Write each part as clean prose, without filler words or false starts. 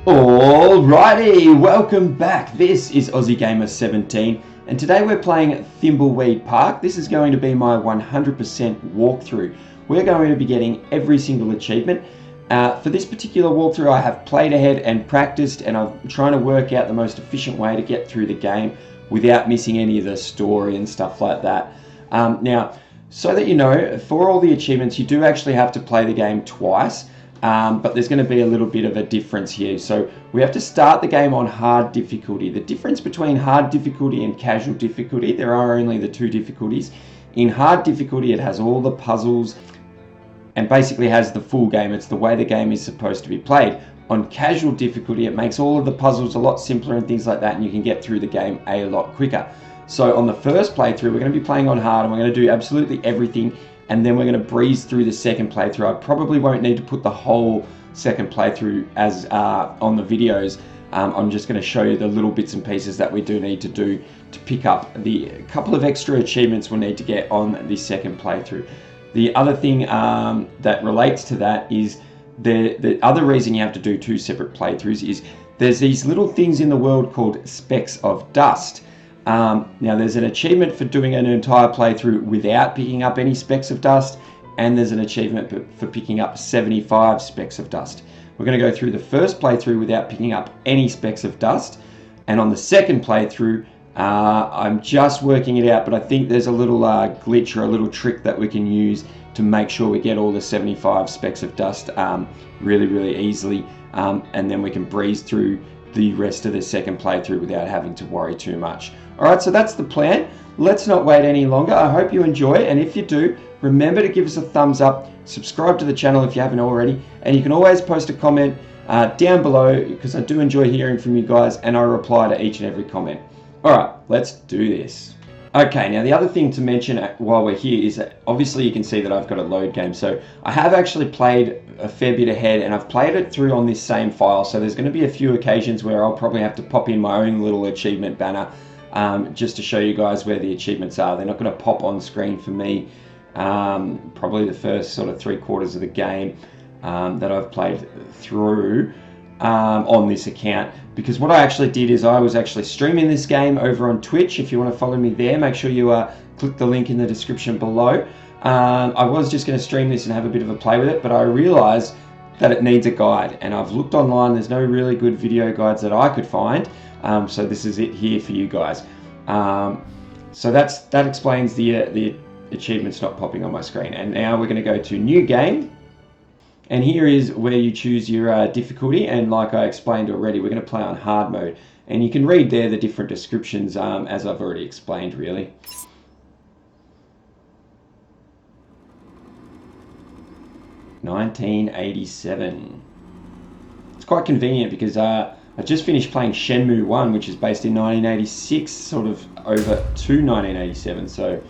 Alrighty, welcome back. This is Aussie Gamer 17 and today we're playing Thimbleweed Park. This is going to be my 100% walkthrough. We're going to be getting every single achievement. For this particular walkthrough I have played ahead and practiced, and I'm trying to work out the most efficient way to get through the game without missing any of the story and stuff like that. Now, so that you know, for all the achievements you do actually have to play the game twice. But there's going to be a little bit of a difference here. So we have to start the game on hard difficulty. The difference between hard difficulty and casual difficulty, there are only the two difficulties. In hard difficulty it has all the puzzles and basically has the full game. It's the way the game is supposed to be played. On casual difficulty it makes all of the puzzles a lot simpler and things like that, and you can get through the game a lot quicker. So on the first playthrough we're going to be playing on hard and we're going to do absolutely everything, and then we're going to breeze through the second playthrough. I probably won't need to put the whole second playthrough as on the videos. I'm just going to show you the little bits and pieces that we do need to do to pick up the couple of extra achievements we'll need to get on the second playthrough. The other thing that relates to that is the other reason you have to do two separate playthroughs is there's these little things in the world called specks of dust. Now there's an achievement for doing an entire playthrough without picking up any specks of dust, and there's an achievement for picking up 75 specks of dust. We're going to go through the first playthrough without picking up any specks of dust, and on the second playthrough I'm just working it out, but I think there's a little glitch or a little trick that we can use to make sure we get all the 75 specks of dust really easily, and then we can breeze through the rest of the second playthrough without having to worry too much. Alright, so that's the plan. Let's not wait any longer. I hope you enjoy, and if you do, remember to give us a thumbs up, subscribe to the channel if you haven't already, and you can always post a comment down below, because I do enjoy hearing from you guys and I reply to each and every comment. Alright, let's do this. Okay, now the other thing to mention while we're here is that obviously you can see that I've got a load game. So I have actually played a fair bit ahead and I've played it through on this same file. So there's going to be a few occasions where I'll probably have to pop in my own little achievement banner just to show you guys where the achievements are. They're not going to pop on screen for me probably the first sort of 3/4 of the game that I've played through on this account, because what I actually did is I was actually streaming this game over on Twitch. If you want to follow me there, make sure you click the link in the description below. I was just going to stream this and have a bit of a play with it, but I realized that it needs a guide, and I've looked online. There's no really good video guides that I could find, so this is it here for you guys. So that explains the achievements not popping on my screen. And now we're going to go to new game. And here is where you choose your difficulty, and like I explained already, we're going to play on hard mode. And you can read there the different descriptions as I've already explained, really. ...1987. It's quite convenient because I just finished playing Shenmue 1, which is based in 1986, sort of over to 1987, so...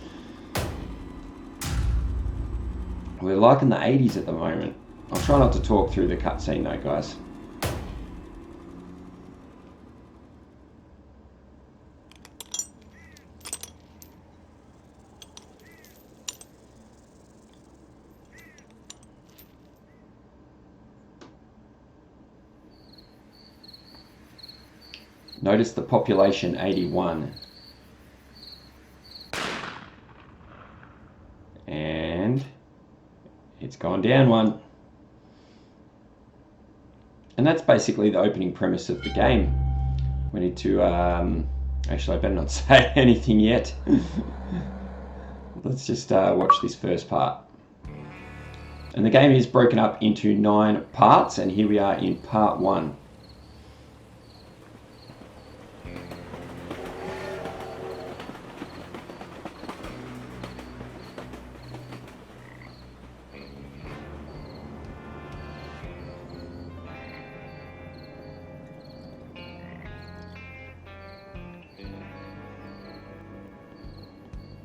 we're liking the 80s at the moment. I'll try not to talk through the cutscene though, guys. Notice the population 81. And it's gone down one. And that's basically the opening premise of the game. We need to, actually I better not say anything yet. Let's just watch this first part. And the game is broken up into 9 parts, and here we are in part 1.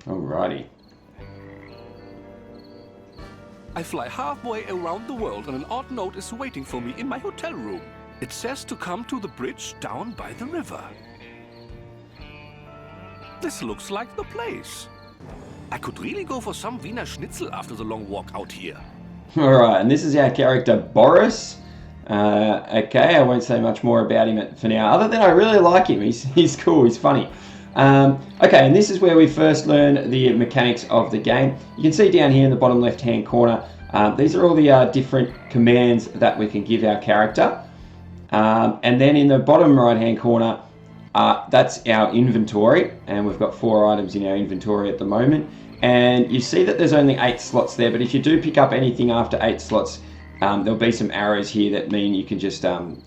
Alrighty. I fly halfway around the world and an odd note is waiting for me in my hotel room. It says to come to the bridge down by the river. This looks like the place. I could really go for some Wiener Schnitzel after the long walk out here. Alright, and this is our character Boris. Okay, I won't say much more about him for now, other than I really like him. He's cool, he's funny. Okay, and this is where we first learn the mechanics of the game. You can see down here in the bottom left-hand corner, these are all the different commands that we can give our character. And then in the bottom right-hand corner, that's our inventory, and we've got 4 items in our inventory at the moment. And you see that there's only 8 slots there, but if you do pick up anything after 8 slots, there'll be some arrows here that mean you can just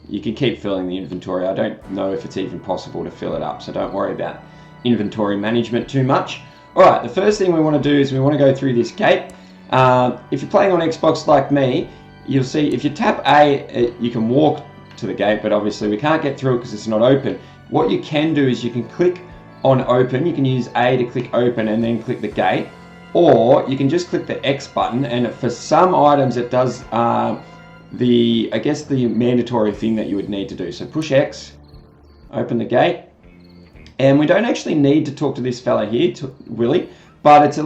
you can keep filling the inventory. I don't know if it's even possible to fill it up, so don't worry about inventory management too much. Alright, the first thing we want to do is we want to go through this gate. If you're playing on Xbox like me, you'll see if you tap A, you can walk to the gate, but obviously we can't get through it because it's not open. What you can do is you can click on open. You can use A to click open and then click the gate, or you can just click the X button, and for some items it does I guess the mandatory thing that you would need to do. So push X, open the gate, and we don't actually need to talk to this fella here, Willie, but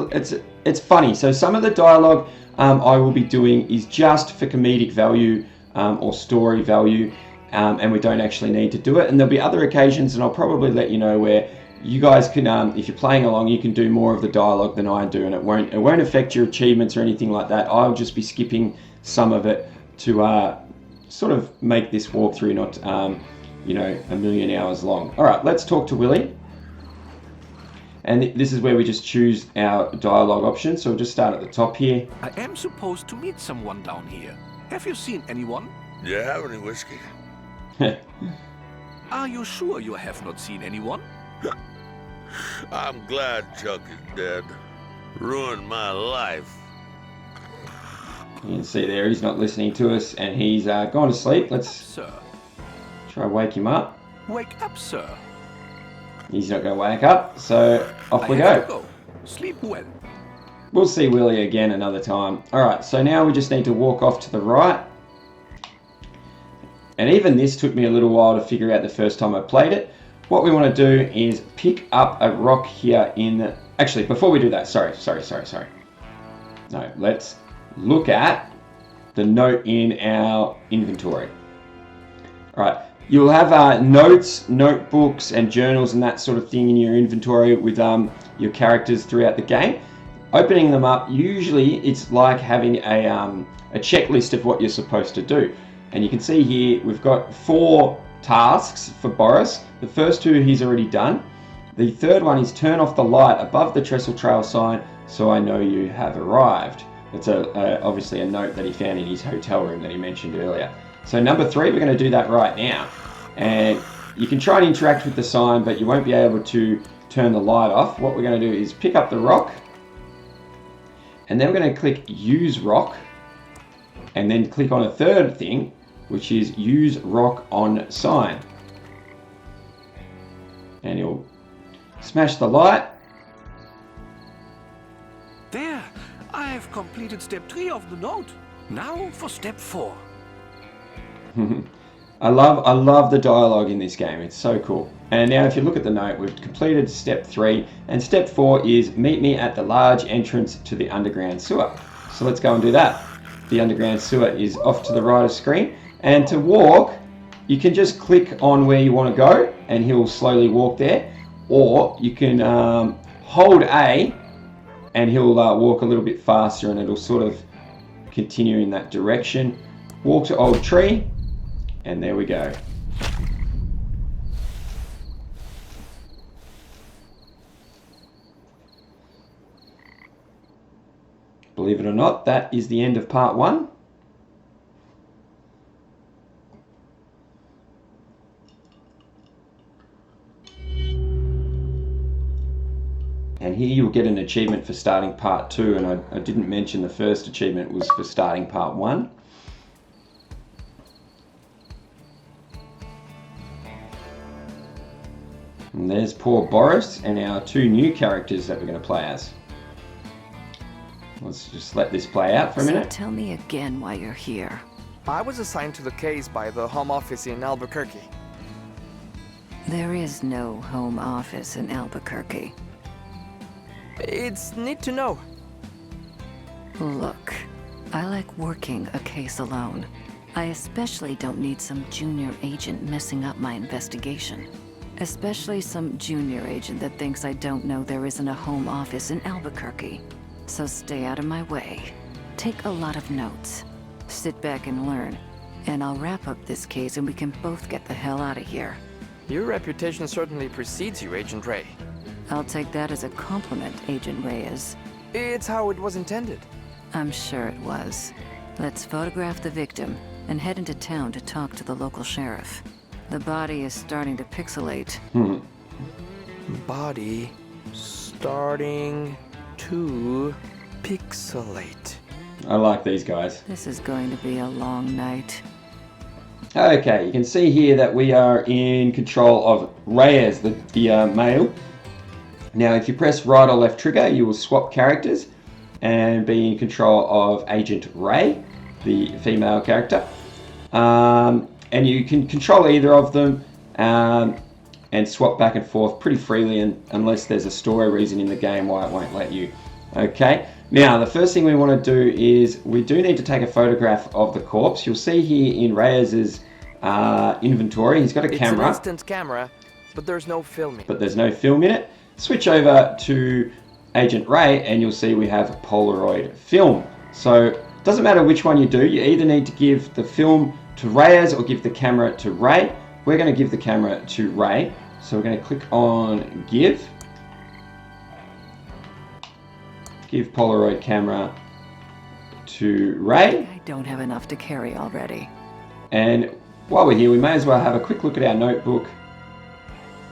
it's funny. So some of the dialogue I will be doing is just for comedic value or story value, and we don't actually need to do it. And there'll be other occasions, and I'll probably let you know, where you guys can, if you're playing along, you can do more of the dialogue than I do, and it won't affect your achievements or anything like that. I'll just be skipping some of it to sort of make this walkthrough not you know, a million hours long. All right, let's talk to Willie. And this is where we just choose our dialogue option. So we'll just start at the top here. I am supposed to meet someone down here. Have you seen anyone? Do you have any whiskey? Are you sure you have not seen anyone? I'm glad Chuck is dead. Ruined my life. You can see there he's not listening to us, and he's gone to sleep. Let's Sir. try to wake him up. Wake up, sir. He's not going to wake up, so off we have go. to go. Sleep well. We'll see Willie again another time. Alright, so now we just need to walk off to the right. And even this took me a little while to figure out the first time I played it. What we want to do is pick up a rock here in... Actually, before we do that, sorry. No, let's look at the note in our inventory. Alright, you'll have notes, notebooks, and journals and that sort of thing in your inventory with your characters throughout the game. Opening them up, usually it's like having a checklist of what you're supposed to do. And you can see here we've got 4 tasks for Boris. The first 2 he's already done. The third one is turn off the light above the trestle trail sign so I know you have arrived. It's obviously a note that he found in his hotel room that he mentioned earlier. So number 3, we're going to do that right now. And you can try and interact with the sign, but you won't be able to turn the light off. What we're going to do is pick up the rock, and then we're going to click use rock, and then click on a third thing, which is use rock on sign. And you'll smash the light. There, I've completed step 3 of the note. Now for step 4. I love the dialogue in this game. It's so cool. And now if you look at the note, we've completed step 3, and step 4 is meet me at the large entrance to the underground sewer. So let's go and do that. The underground sewer is off to the right of screen, and to walk, you can just click on where you want to go and he'll slowly walk there, or you can hold A and he'll walk a little bit faster, and it'll sort of continue in that direction. Walk to old tree, and there we go. Believe it or not, that is the end of part 1. And here you'll get an achievement for starting part 2, and I didn't mention the first achievement was for starting part 1. And there's poor Boris and our 2 new characters that we're going to play as. Let's just let this play out for a minute. So tell me again why you're here. I was assigned to the case by the Home Office in Albuquerque. There is no home office in Albuquerque. It's neat to know. Look, I like working a case alone. I especially don't need some junior agent messing up my investigation. Especially some junior agent that thinks I don't know there isn't a home office in Albuquerque. So stay out of my way. Take a lot of notes. Sit back and learn. And I'll wrap up this case and we can both get the hell out of here. Your reputation certainly precedes you, Agent Ray. I'll take that as a compliment, Agent Reyes. It's how it was intended. I'm sure it was. Let's photograph the victim and head into town to talk to the local sheriff. The body is starting to pixelate. Body starting to pixelate. I like these guys. This is going to be a long night. Okay, you can see here that we are in control of Reyes, the male. Now, if you press right or left trigger, you will swap characters and be in control of Agent Ray, the female character. And you can control either of them and swap back and forth pretty freely unless there's a story reason in the game why it won't let you. Okay, now the first thing we want to do is we do need to take a photograph of the corpse. You'll see here in Reyes's inventory, he's got a camera. It's an instant camera, but there's no film in it. But there's no film in it. Switch over to Agent Ray and you'll see we have Polaroid film. So it doesn't matter which one you do, you either need to give the film to Reyes or give the camera to Ray. We're going to give the camera to Ray. So we're going to click on give. Give Polaroid camera to Ray. I don't have enough to carry already. And while we're here, we may as well have a quick look at our notebook.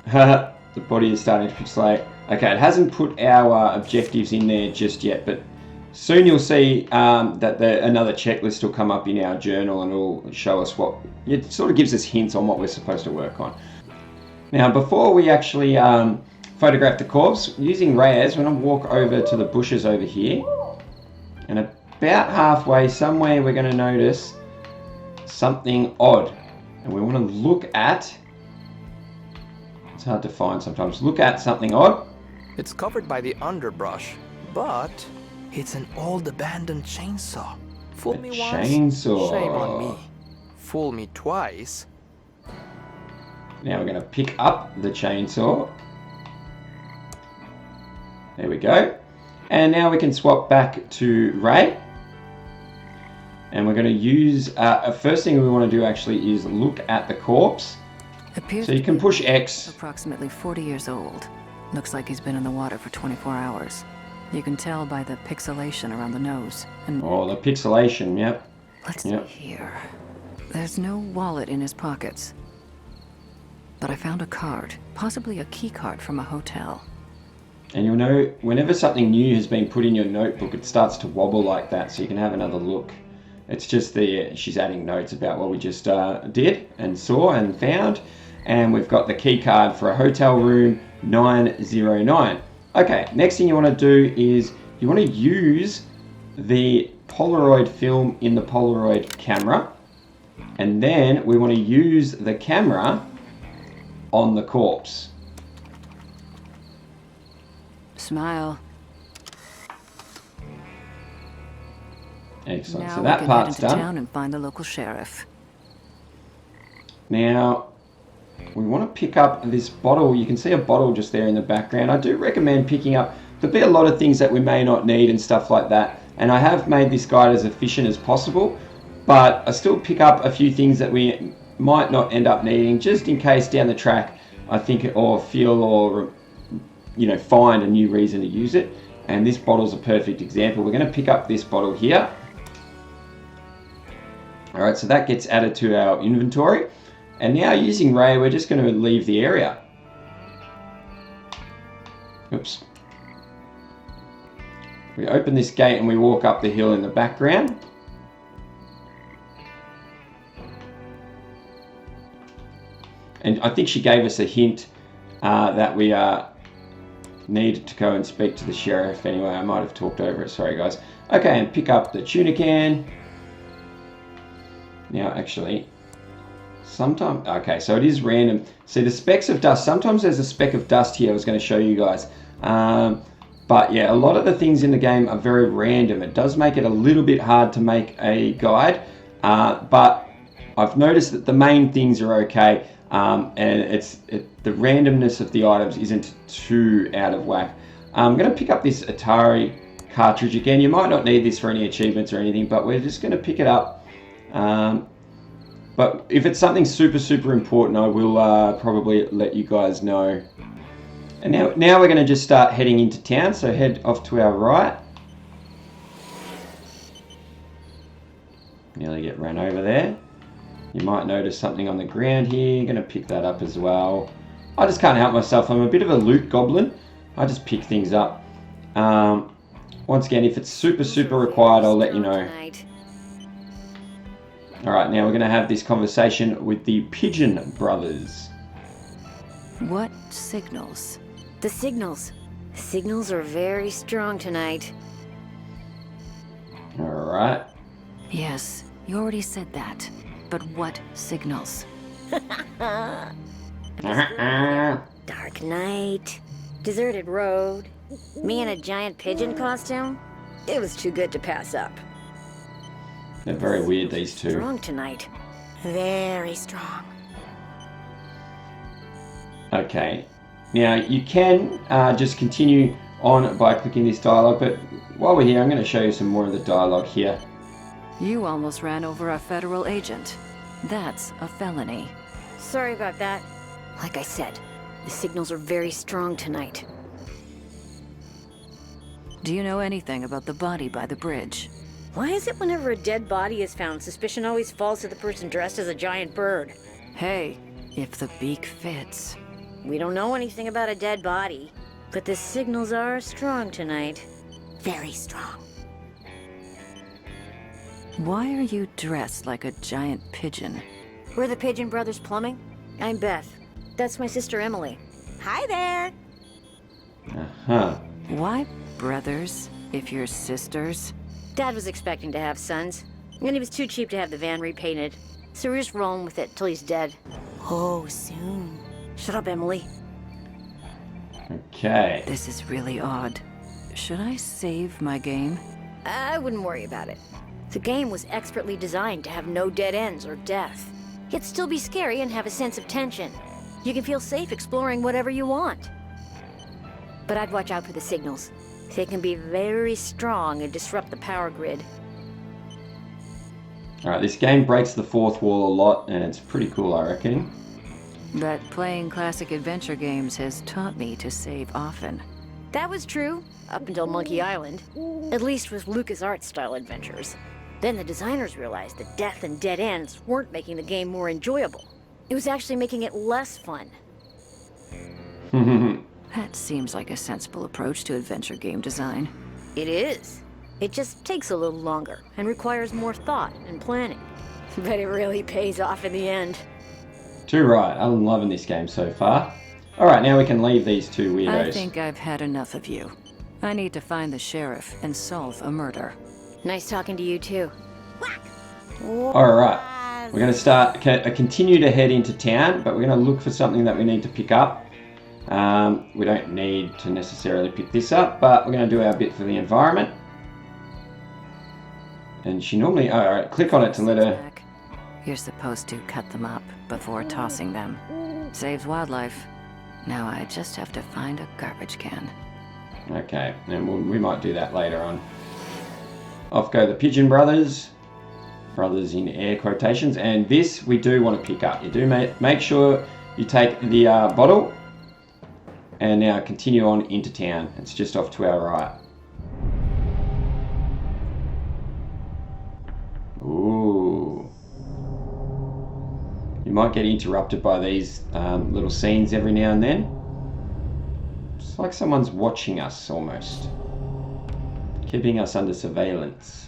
The body is starting to pixelate. Okay, it hasn't put our objectives in there just yet, but soon you'll see that another checklist will come up in our journal and it'll show us what, it sort of gives us hints on what we're supposed to work on. Now, before we actually photograph the corpse, using Reyes, we're going to walk over to the bushes over here. And about halfway, somewhere, we're going to notice something odd. And we want to look at, it's hard to find sometimes, look at something odd. It's covered by the underbrush, but it's an old abandoned chainsaw. Fool me once, Chainsaw. shame on me. Fool me twice. Now we're going to pick up the chainsaw. There we go. And now we can swap back to Ray. And we're going to use, first thing we want to do actually is look at the corpse. So you can push X. Approximately 40 years old. Looks like he's been in the water for 24 hours. You can tell by the pixelation around the nose. And Oh, the pixelation, yep. let's see here. There's no wallet in his pockets. But I found a card, possibly a key card from a hotel. And you'll know whenever something new has been put in your notebook, it starts to wobble like that, so you can have another look. It's just she's adding notes about what we just did and saw and found. And we've got the key card for a hotel room 909. Okay, next thing you want to do is you want to use the Polaroid film in the Polaroid camera. And then we want to use the camera on the corpse. Smile. Excellent. Now So that we can part's head into done. town and find the local sheriff. Now, we want to pick up this bottle. You can see a bottle just there in the background. I do recommend picking up. There'll be a lot of things that we may not need and stuff like that. And I have made this guide as efficient as possible, but I still pick up a few things that we might not end up needing, just in case down the track I think or feel or find a new reason to use it. And this bottle's a perfect example. We're going to pick up this bottle here. All right, so that gets added to our inventory. And now using Ray, we're just going to leave the area. Oops. We open this gate and we walk up the hill in the background. And I think she gave us a hint that we needed to go and speak to the sheriff anyway. I might have talked over it, sorry guys. Okay, and pick up the tuna can. Now actually, sometimes, okay, so it is random. See the specks of dust, sometimes there's a speck of dust here I was going to show you guys. But yeah, a lot of the things in the game are very random. It does make it a little bit hard to make a guide, but I've noticed that the main things are okay, and the randomness of the items isn't too out of whack. I'm going to pick up this Atari Cartridge again. You might not need this for any achievements or anything, but we're just going to pick it up. But if it's something super important, I will probably let you guys know. And now we're going to just start heading into town, so head off to our right. Nearly get run over there. You might notice something on the ground here. Going to pick that up as well. I just can't help myself. I'm a bit of a loot goblin. I just pick things up. Once again, if it's super required, I'll let you know. Alright, now we're going to have this conversation with the Pigeon brothers. What signals? The signals. Signals are very strong tonight. Alright. Yes, you already said that. But what signals? Dark night. Deserted road. Me in a giant pigeon costume. It was too good to pass up. They're very weird, these two. Strong tonight. Very strong. Okay. Now, you can just continue on by clicking this dialogue, but while we're here, I'm going to show you some more of the dialogue here. You almost ran over a federal agent. That's a felony. Sorry about that. Like I said, the signals are very strong tonight. Do you know anything about the body by the bridge? Why is it whenever a dead body is found, suspicion always falls to the person dressed as a giant bird? Hey, if the beak fits. We don't know anything about a dead body, but the signals are strong tonight. Very strong. Why are you dressed like a giant pigeon? We're the Pigeon Brothers Plumbing. I'm Beth. That's my sister Emily. Hi there! Uh-huh. Why brothers, if you're sisters? Dad was expecting to have sons, and he was too cheap to have the van repainted. So we're just rolling with it till he's dead. Oh, soon. Shut up, Emily. Okay. This is really odd. Should I save my game? I wouldn't worry about it. The game was expertly designed to have no dead ends or death. Yet still be scary and have a sense of tension. You can feel safe exploring whatever you want. But I'd watch out for the signals. They can be very strong and disrupt the power grid. Alright, this game breaks the fourth wall a lot, and it's pretty cool, I reckon. But playing classic adventure games has taught me to save often. That was true, up until Monkey Island. At least with LucasArts-style adventures. Then the designers realized that death and dead ends weren't making the game more enjoyable. It was actually making it less fun. That seems like a sensible approach to adventure game design. It is. It just takes a little longer and requires more thought and planning. But it really pays off in the end. Too right. I'm loving this game so far. Alright, now we can leave these two weirdos. I think I've had enough of you. I need to find the sheriff and solve a murder. Nice talking to you too. Alright, we're going to continue to head into town, but we're going to look for something that we need to pick up. We don't need to necessarily pick this up, but we're going to do our bit for the environment. And she normally... Alright, click on it to let her... You're supposed to cut them up before tossing them. Saves wildlife. Now I just have to find a garbage can. Okay, and we might do that later on. Off go the Pigeon brothers. Brothers in air quotations. And this we do want to pick up. You do make sure you take the bottle. And now continue on into town. It's just off to our right. Ooh. You might get interrupted by these little scenes every now and then. It's like someone's watching us almost. Keeping us under surveillance.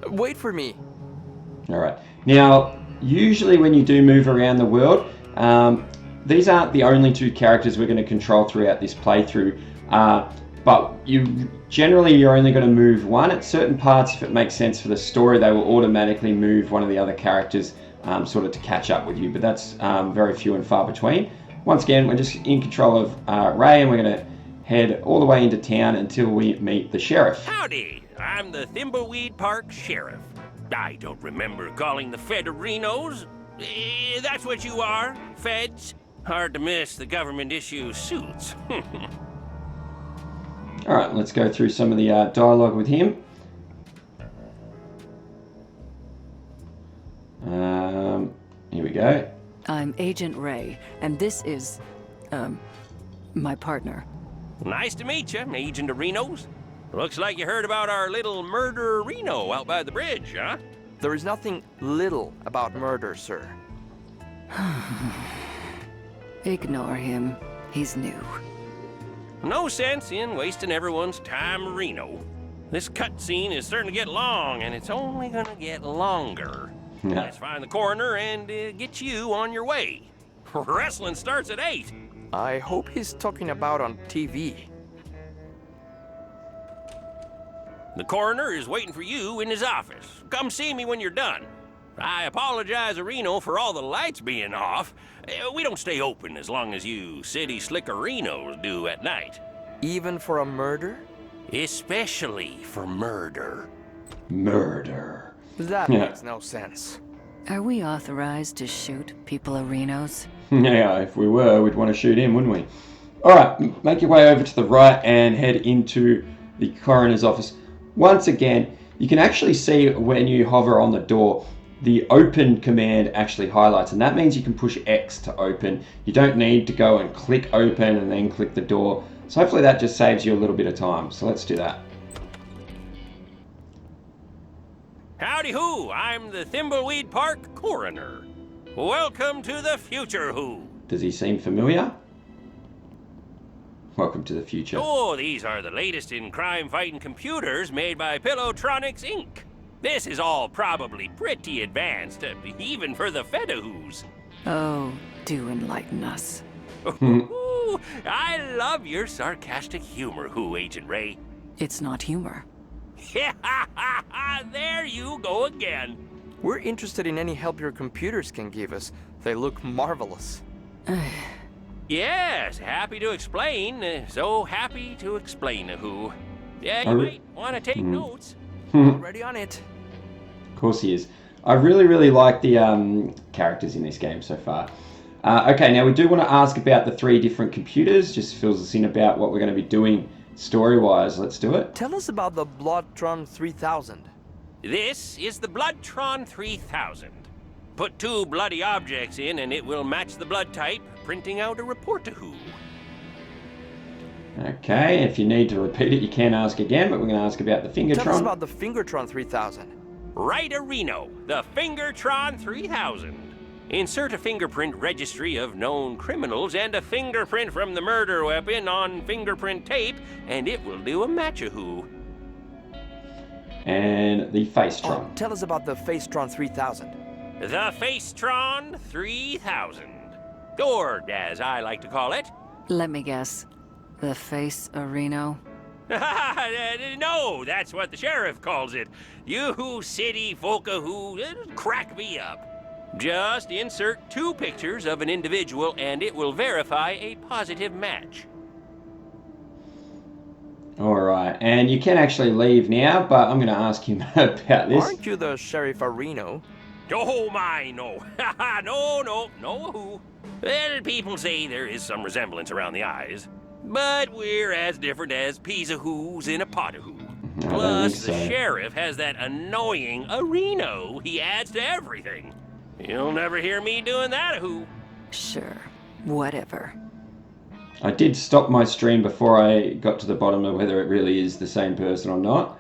Wait for me. Alright. Now, usually when you do move around the world, these aren't the only two characters we're going to control throughout this playthrough. But you're only going to move one. At certain parts, if it makes sense for the story, they will automatically move one of the other characters sort of to catch up with you. But that's very few and far between. Once again, we're just in control of Ray, and we're going to head all the way into town until we meet the sheriff. Howdy, I'm the Thimbleweed Park Sheriff. I don't remember calling the Federinos. That's what you are, feds. Hard to miss the government issue suits. Alright, let's go through some of the dialogue with him. Here we go. I'm Agent Ray, and this is, my partner. Nice to meet you, Agent Arenos. Looks like you heard about our little murder Reno out by the bridge, huh? There is nothing little about murder, sir. Ignore him. He's new. No sense in wasting everyone's time, Reno. This cutscene is starting to get long, and it's only gonna get longer. Yeah. Let's find the coroner and get you on your way. Wrestling starts at 8. I hope he's talking about on TV. The coroner is waiting for you in his office. Come see me when you're done. I apologize, Reno, for all the lights being off. We don't stay open as long as you city slickerinos do at night. Even for a murder? Especially for murder. Murder. That makes no sense. Are we authorized to shoot people arenos? Yeah, if we were, we'd want to shoot him, wouldn't we? Alright, make your way over to the right and head into the coroner's office. Once again, you can actually see when you hover on the door, the open command actually highlights, and that means you can push X to open. You don't need to go and click open and then click the door. So hopefully that just saves you a little bit of time. So let's do that. Howdy who, I'm the Thimbleweed Park Coroner. Welcome to the future who. Does he seem familiar? Welcome to the future. Oh, these are the latest in crime-fighting computers made by Pillowtronics Inc. This is all probably pretty advanced, even for the Fedahoos. Oh, do enlighten us. Ooh, I love your sarcastic humor, Who, Agent Ray. It's not humor. There you go again. We're interested in any help your computers can give us. They look marvelous. Yes, happy to explain. So happy to explain, Who. Yeah, you might want to take notes. Already on it. Of course he is. I really like the characters in this game so far. Okay, now we do want to ask about the 3 different computers. Just fills us in about what we're going to be doing story-wise. Let's do it. Tell us about the Bloodtron 3000. This is the Bloodtron 3000. Put 2 bloody objects in and it will match the blood type, printing out a report to Who. Okay, if you need to repeat it, you can ask again, but we're going to ask about the Fingertron. Tell us about the Fingertron 3000. Right, Reno, the Fingertron 3000. Insert a fingerprint registry of known criminals and a fingerprint from the murder weapon on fingerprint tape, and it will do a match-a-who. And the Facetron. Tell us about the Facetron 3000. The Facetron 3000. Or, as I like to call it... Let me guess. The face areno? No, that's what the sheriff calls it. You city folka who crack me up. Just insert 2 pictures of an individual and it will verify a positive match. Alright, and you can actually leave now, but I'm going to ask him about this. Aren't you the Sheriff Areno? Oh my, no. no, Who. Well, people say there is some resemblance around the eyes. But we're as different as peas a who's in a pot a who. Plus, the sheriff has that annoying Areno he adds to everything. You'll never hear me doing that a who. Sure, whatever. I did stop my stream before I got to the bottom of whether it really is the same person or not.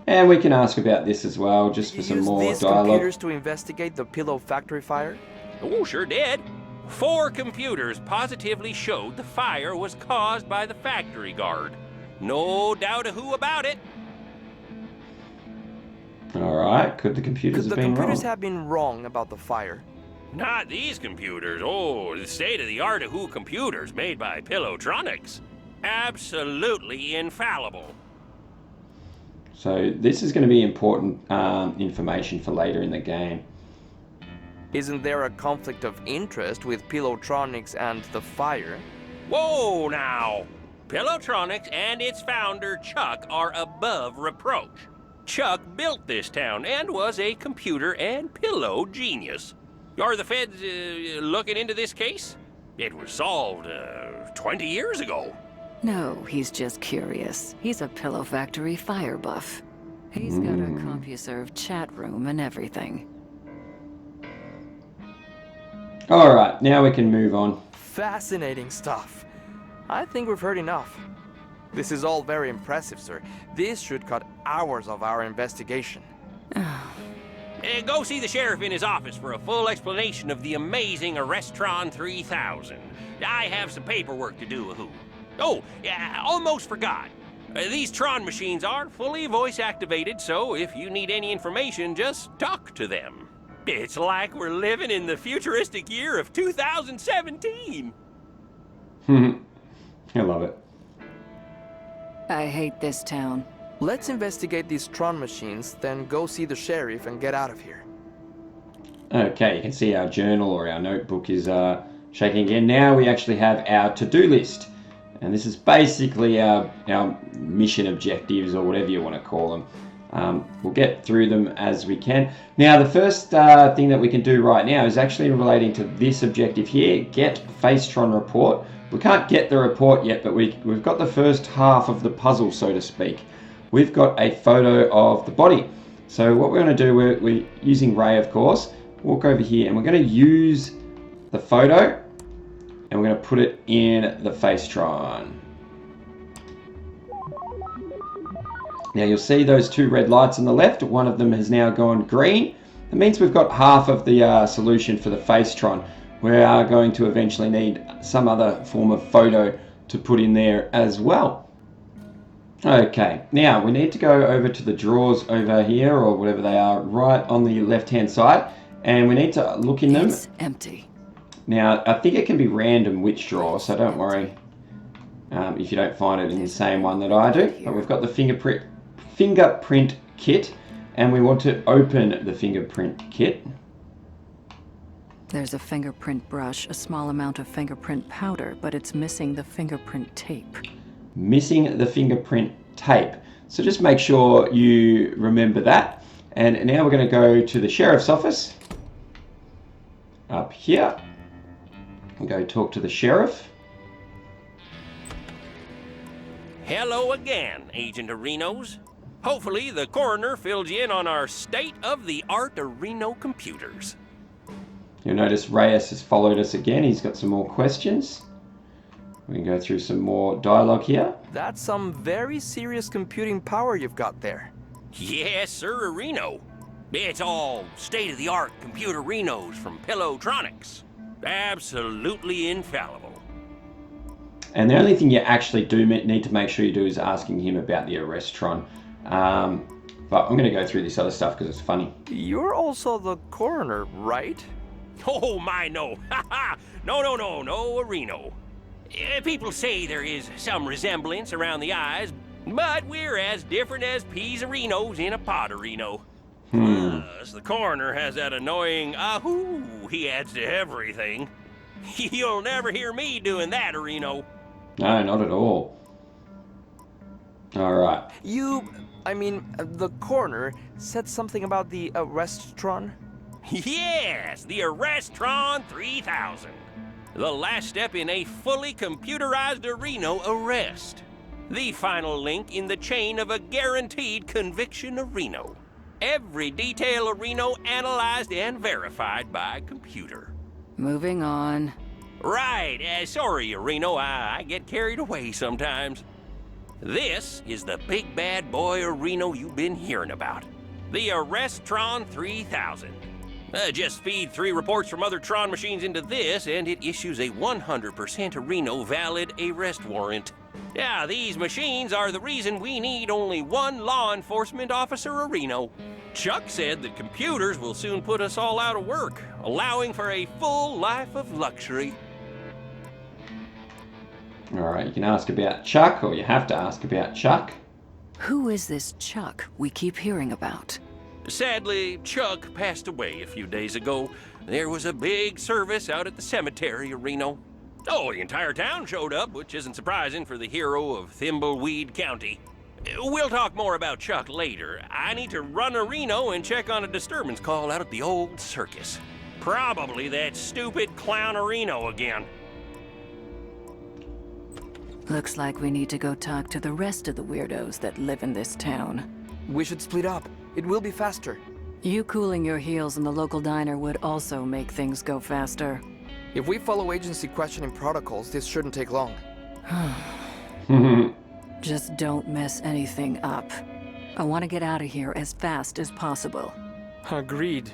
And we can ask about this as well, just for some more these dialogue. computers to investigate the Pillow Factory fire? Oh, sure did. 4 computers positively showed the fire was caused by the factory guard. No doubt a who about it. Alright, could the computers have been wrong? The computers have been wrong about the fire. Not these computers. Oh, the state-of-the-art Who computers made by Pillowtronics. Absolutely infallible. So this is going to be important information for later in the game. Isn't there a conflict of interest with Pillowtronics and the fire? Whoa now! Pillowtronics and its founder, Chuck, are above reproach. Chuck built this town and was a computer and pillow genius. Are the feds looking into this case? It was solved 20 years ago. No, he's just curious. He's a Pillow Factory fire buff. He's got a CompuServe chat room and everything. Alright, now we can move on. Fascinating stuff. I think we've heard enough. This is all very impressive, sir. This should cut hours of our investigation. Go see the sheriff in his office for a full explanation of the amazing Arrestron 3000. I have some paperwork to do, wahoo. Oh, yeah, almost forgot. These Tron machines are fully voice-activated, so if you need any information, just talk to them. It's like we're living in the futuristic year of 2017. I love it. I hate this town. Let's investigate these Tron machines, then go see the sheriff and get out of here. Okay, you can see our journal or our notebook is shaking again. Now we actually have our to-do list. And this is basically our mission objectives, or whatever you want to call them. We'll get through them as we can. Now, the first thing that we can do right now is actually relating to this objective here, get Facetron report. We can't get the report yet, but we've got the first half of the puzzle, so to speak. We've got a photo of the body. So what we're going to do, we're using Ray, of course. Walk over here, and we're going to use the photo, and we're going to put it in the Facetron. Now you'll see those two red lights on the left. One of them has now gone green. That means we've got half of the solution for the Facetron. We are going to eventually need some other form of photo to put in there as well. Okay, now we need to go over to the drawers over here, or whatever they are, right on the left-hand side, and we need to look in them. It's empty. Now, I think it can be random which drawer, so don't worry if you don't find it in the same one that I do. But we've got the fingerprint kit, and we want to open the fingerprint kit. There's a fingerprint brush, a small amount of fingerprint powder, but it's missing the fingerprint tape. Missing the fingerprint tape. So just make sure you remember that. And now we're going to go to the sheriff's office. Up here. And go talk to the sheriff. Hello again, Agent Arenos. Hopefully the coroner filled you in on our state-of-the-art Areno computers. You'll notice Reyes has followed us again. He's got some more questions. We can go through some more dialogue here. That's some very serious computing power you've got there. Yes, sir, Areno. It's all state-of-the-art computer Renos from Pillowtronics. Absolutely infallible. And the only thing you actually do need to make sure you do is asking him about the Arrestron. But I'm going to go through this other stuff because it's funny. You're also the coroner, right? Oh, my, no. No, Areno. People say there is some resemblance around the eyes, but we're as different as peas Arenos in a pot Areno. Plus, the coroner has that annoying ahoo he adds to everything. You'll never hear me doing that, Areno. No, not at all. All right. The coroner said something about the Arrestron? Yes, the Arrestron 3000. The last step in a fully computerized Areno arrest. The final link in the chain of a guaranteed conviction Areno. Every detail Areno analyzed and verified by computer. Moving on. Right, sorry Areno, I get carried away sometimes. This is the big bad boy Areno you've been hearing about. The Arrestron 3000. Just feed 3 reports from other Tron machines into this, and it issues a 100% Areno valid arrest warrant. Yeah, these machines are the reason we need only one law enforcement officer Areno. Chuck said that computers will soon put us all out of work, allowing for a full life of luxury. All right, you can ask about Chuck, or you have to ask about Chuck. Who is this Chuck we keep hearing about? Sadly, Chuck passed away a few days ago. There was a big service out at the cemetery, Areno. Oh, the entire town showed up, which isn't surprising for the hero of Thimbleweed County. We'll talk more about Chuck later. I need to run to Reno and check on a disturbance call out at the old circus. Probably that stupid clownerino again. Looks like we need to go talk to the rest of the weirdos that live in this town. We should split up. It will be faster. You cooling your heels in the local diner would also make things go faster. If we follow agency questioning protocols, this shouldn't take long. Just don't mess anything up. I want to get out of here as fast as possible. Agreed.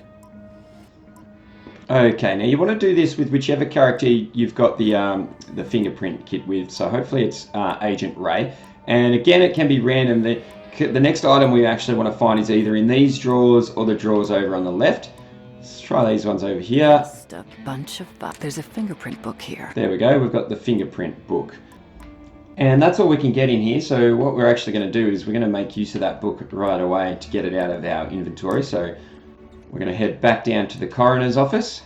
Okay, now you want to do this with whichever character you've got the fingerprint kit with. So hopefully it's Agent Ray. And again, it can be random. The next item we actually want to find is either in these drawers or the drawers over on the left. Let's try these ones over here. Just a bunch of There's a fingerprint book here. There we go. We've got the fingerprint book. And that's all we can get in here. So what we're actually going to do is we're going to make use of that book right away to get it out of our inventory. So we're going to head back down to the coroner's office.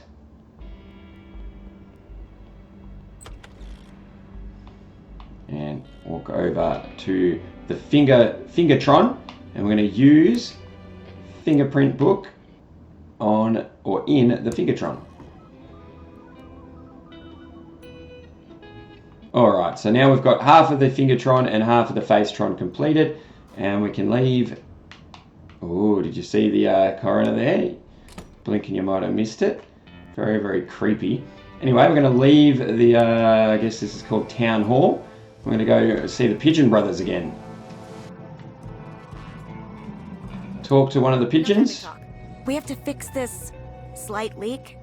And walk over to the Fingertron. And we're going to use Fingerprint Book on or in the Fingertron. Alright, so now we've got half of the Fingertron and half of the Facetron completed. And we can leave. Oh, did you see the coroner there? Blinking, you might have missed it. Very, very creepy. Anyway, we're going to leave the, I guess this is called Town Hall. We're going to go see the Pigeon brothers again. Talk to one of the pigeons. We have to fix this slight leak.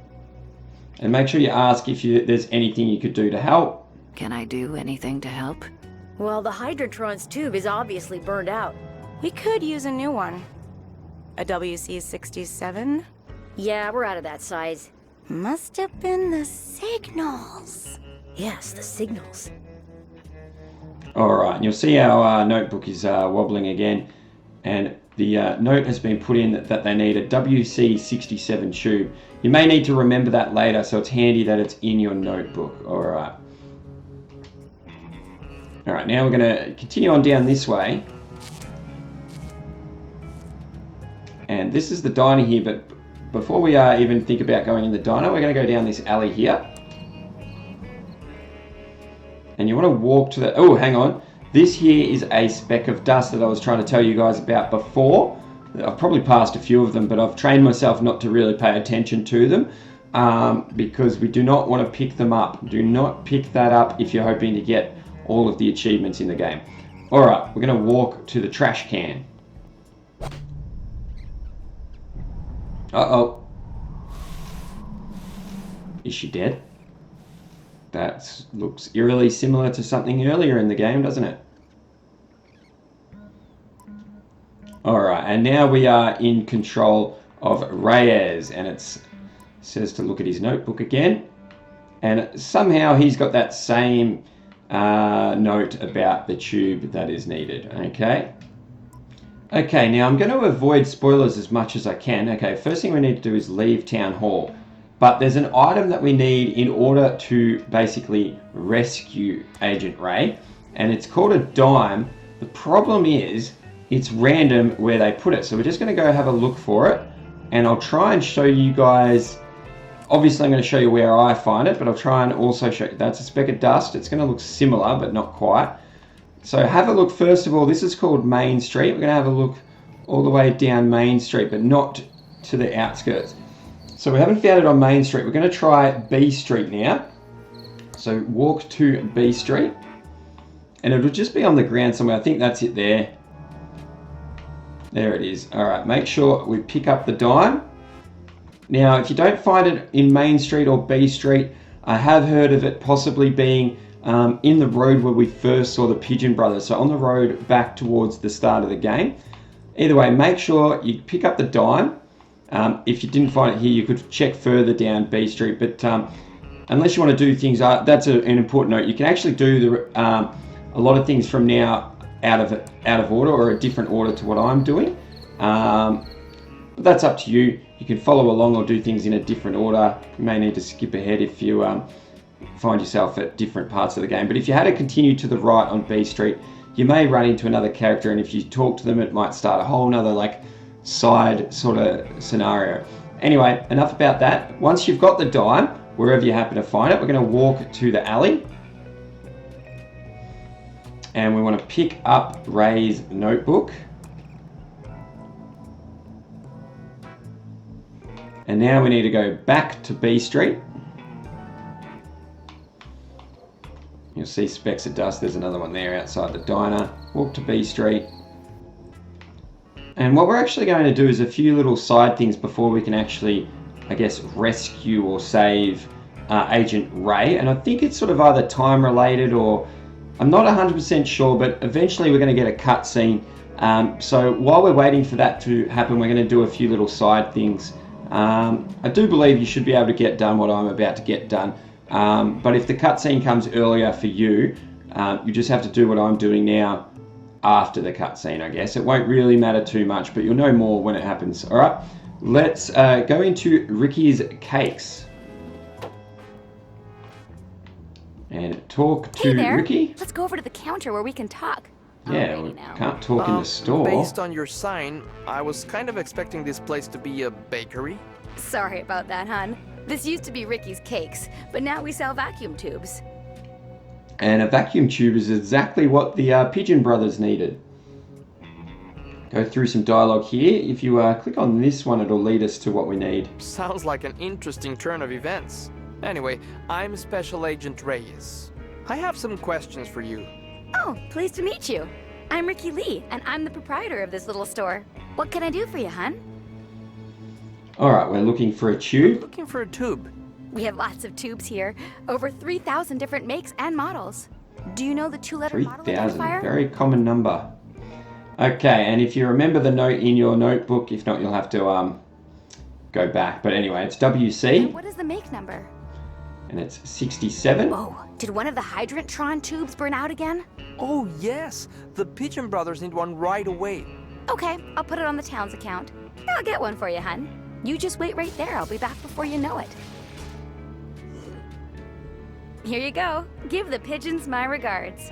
And make sure you ask if there's anything you could do to help. Can I do anything to help? Well, the Hydrantron's tube is obviously burned out. We could use a new one. A WC-67? Yeah, we're out of that size. Must have been the signals. Yes, the signals. Alright, and you'll see our notebook is wobbling again. And the note has been put in that they need a WC-67 tube. You may need to remember that later, so it's handy that it's in your notebook. Alright. Alright, now we're going to continue on down this way. And this is the diner here, but before we even think about going in the diner, we're going to go down this alley here. And you want to walk to the... Oh, hang on. This here is a speck of dust that I was trying to tell you guys about before. I've probably passed a few of them, but I've trained myself not to really pay attention to them because we do not want to pick them up. Do not pick that up if you're hoping to get all of the achievements in the game. Alright, we're going to walk to the trash can. Uh-oh. Is she dead? That looks eerily similar to something earlier in the game, doesn't it? Alright, and now we are in control of Reyes, and it says to look at his notebook again. And somehow he's got that same note about the tube that is needed. Okay, now I'm going to avoid spoilers as much as I can. Okay, first thing we need to do is leave Town Hall. But there's an item that we need in order to basically rescue Agent Ray. And it's called a dime. The problem is it's random where they put it. So we're just going to go have a look for it. And I'll try and show you guys. Obviously I'm going to show you where I find it, but I'll try and also show you. That's a speck of dust. It's going to look similar, but not quite. So have a look first of all. This is called Main Street. We're going to have a look all the way down Main Street, but not to the outskirts. So we haven't found it on Main Street. We're going to try B Street now. So walk to B Street. And it'll just be on the ground somewhere. I think that's it there. There it is. Alright, make sure we pick up the dime. Now, if you don't find it in Main Street or B Street, I have heard of it possibly being in the road where we first saw the Pigeon brothers. So on the road back towards the start of the game. Either way, make sure you pick up the dime. If you didn't find it here, you could check further down B Street. But unless you want to do things, that's an important note. You can actually do a lot of things from now out of order or a different order to what I'm doing. But that's up to you. You can follow along or do things in a different order. You may need to skip ahead if you find yourself at different parts of the game. But if you had to continue to the right on B Street, you may run into another character, and if you talk to them, it might start a whole nother like side sort of scenario. Anyway, enough about that. Once you've got the dime, wherever you happen to find it, we're going to walk to the alley. And we want to pick up Ray's notebook. And now we need to go back to B Street. You'll see specks of dust. There's another one there outside the diner. Walk to B Street. And what we're actually going to do is a few little side things before we can actually, I guess, rescue or save Agent Ray. And I think it's sort of either time related or I'm not 100% sure, but eventually we're going to get a cutscene. So while we're waiting for that to happen, we're going to do a few little side things. I do believe you should be able to get done what I'm about to get done. But if the cutscene comes earlier for you, you just have to do what I'm doing now after the cutscene, I guess. It won't really matter too much, but you'll know more when it happens. All right, let's go into Ricky's Cakes and talk to Ricky. Let's go over to the counter where we can talk. Yeah, we can't talk in the store. Based on your sign, I was kind of expecting this place to be a bakery. Sorry about that, hon. This used to be Ricky's Cakes, but now we sell vacuum tubes. And a vacuum tube is exactly what the Pigeon brothers needed. Go through some dialogue here. If you click on this one, it'll lead us to what we need. Sounds like an interesting turn of events. Anyway, I'm Special Agent Reyes. I have some questions for you. Oh, pleased to meet you. I'm Ricky Lee, and I'm the proprietor of this little store. What can I do for you, hon? Alright, we're looking for a tube. Looking for a tube. We have lots of tubes here. Over 3,000 different makes and models. Do you know the two-letter model 3,000, identifier? very common number. Okay, and if you remember the note in your notebook, if not, you'll have to go back. But anyway, it's WC. And what is the make number? And it's 67. Whoa, did one of the Hydrantron tubes burn out again? Oh, yes. The Pigeon brothers need one right away. Okay, I'll put it on the town's account. I'll get one for you, hun. You just wait right there. I'll be back before you know it. Here you go. Give the pigeons my regards.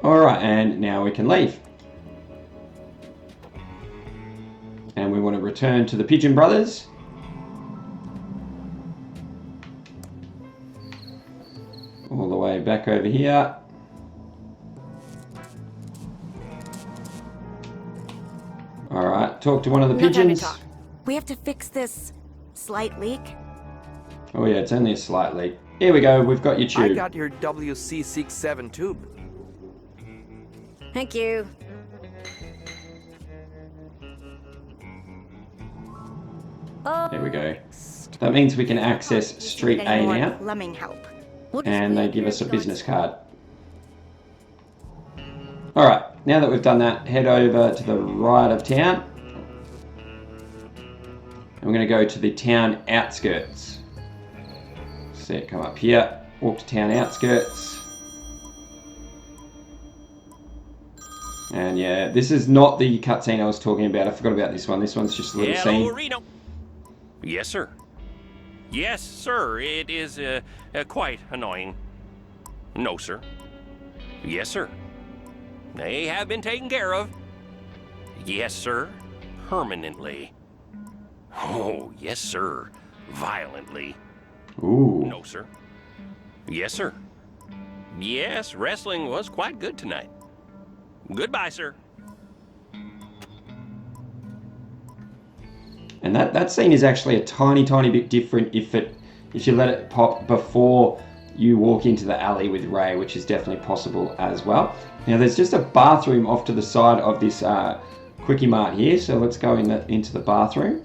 Alright, and now we can leave. And we want to return to the Pigeon brothers. All the way back over here. Alright, talk to one of the pigeons. No time to talk. We have to fix this slight leak. Oh yeah, it's only a slight leak. Here we go, we've got your tube. I got your WC67 tube. Thank you. There we go. That means we can access Street A now. Plumbing help. And they give us a business card. Alright, now that we've done that, head over to the right of town. And we're going to go to the town outskirts. See it come up here. Walk to town outskirts. And yeah, this is not the cutscene I was talking about. I forgot about this one. This one's just a little scene. Reno. Yes, sir. Yes, sir. It is quite annoying. No, sir. Yes, sir. They have been taken care of. Yes, sir. Permanently. Oh, yes, sir. Violently. Ooh. No, sir. Yes, sir. Yes, wrestling was quite good tonight. Goodbye, sir. And that scene is actually a tiny bit different if you let it pop before you walk into the alley with Ray, which is definitely possible as well. Now there's just a bathroom off to the side of this Quickie Mart here, so let's go into the bathroom.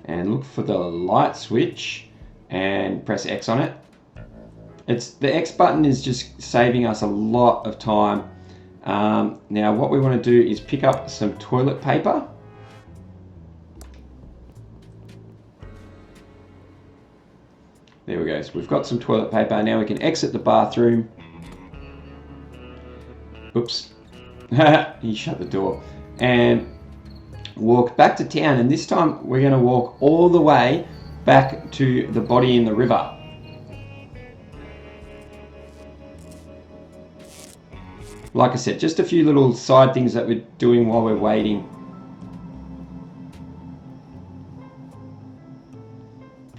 And look for the light switch and press X on it. The X button is just saving us a lot of time. Now what we want to do is pick up some toilet paper. There we go. So we've got some toilet paper. Now we can exit the bathroom. Oops. He shut the door. And walk back to town. And this time we're going to walk all the way back to the body in the river. Like I said, just a few little side things that we're doing while we're waiting.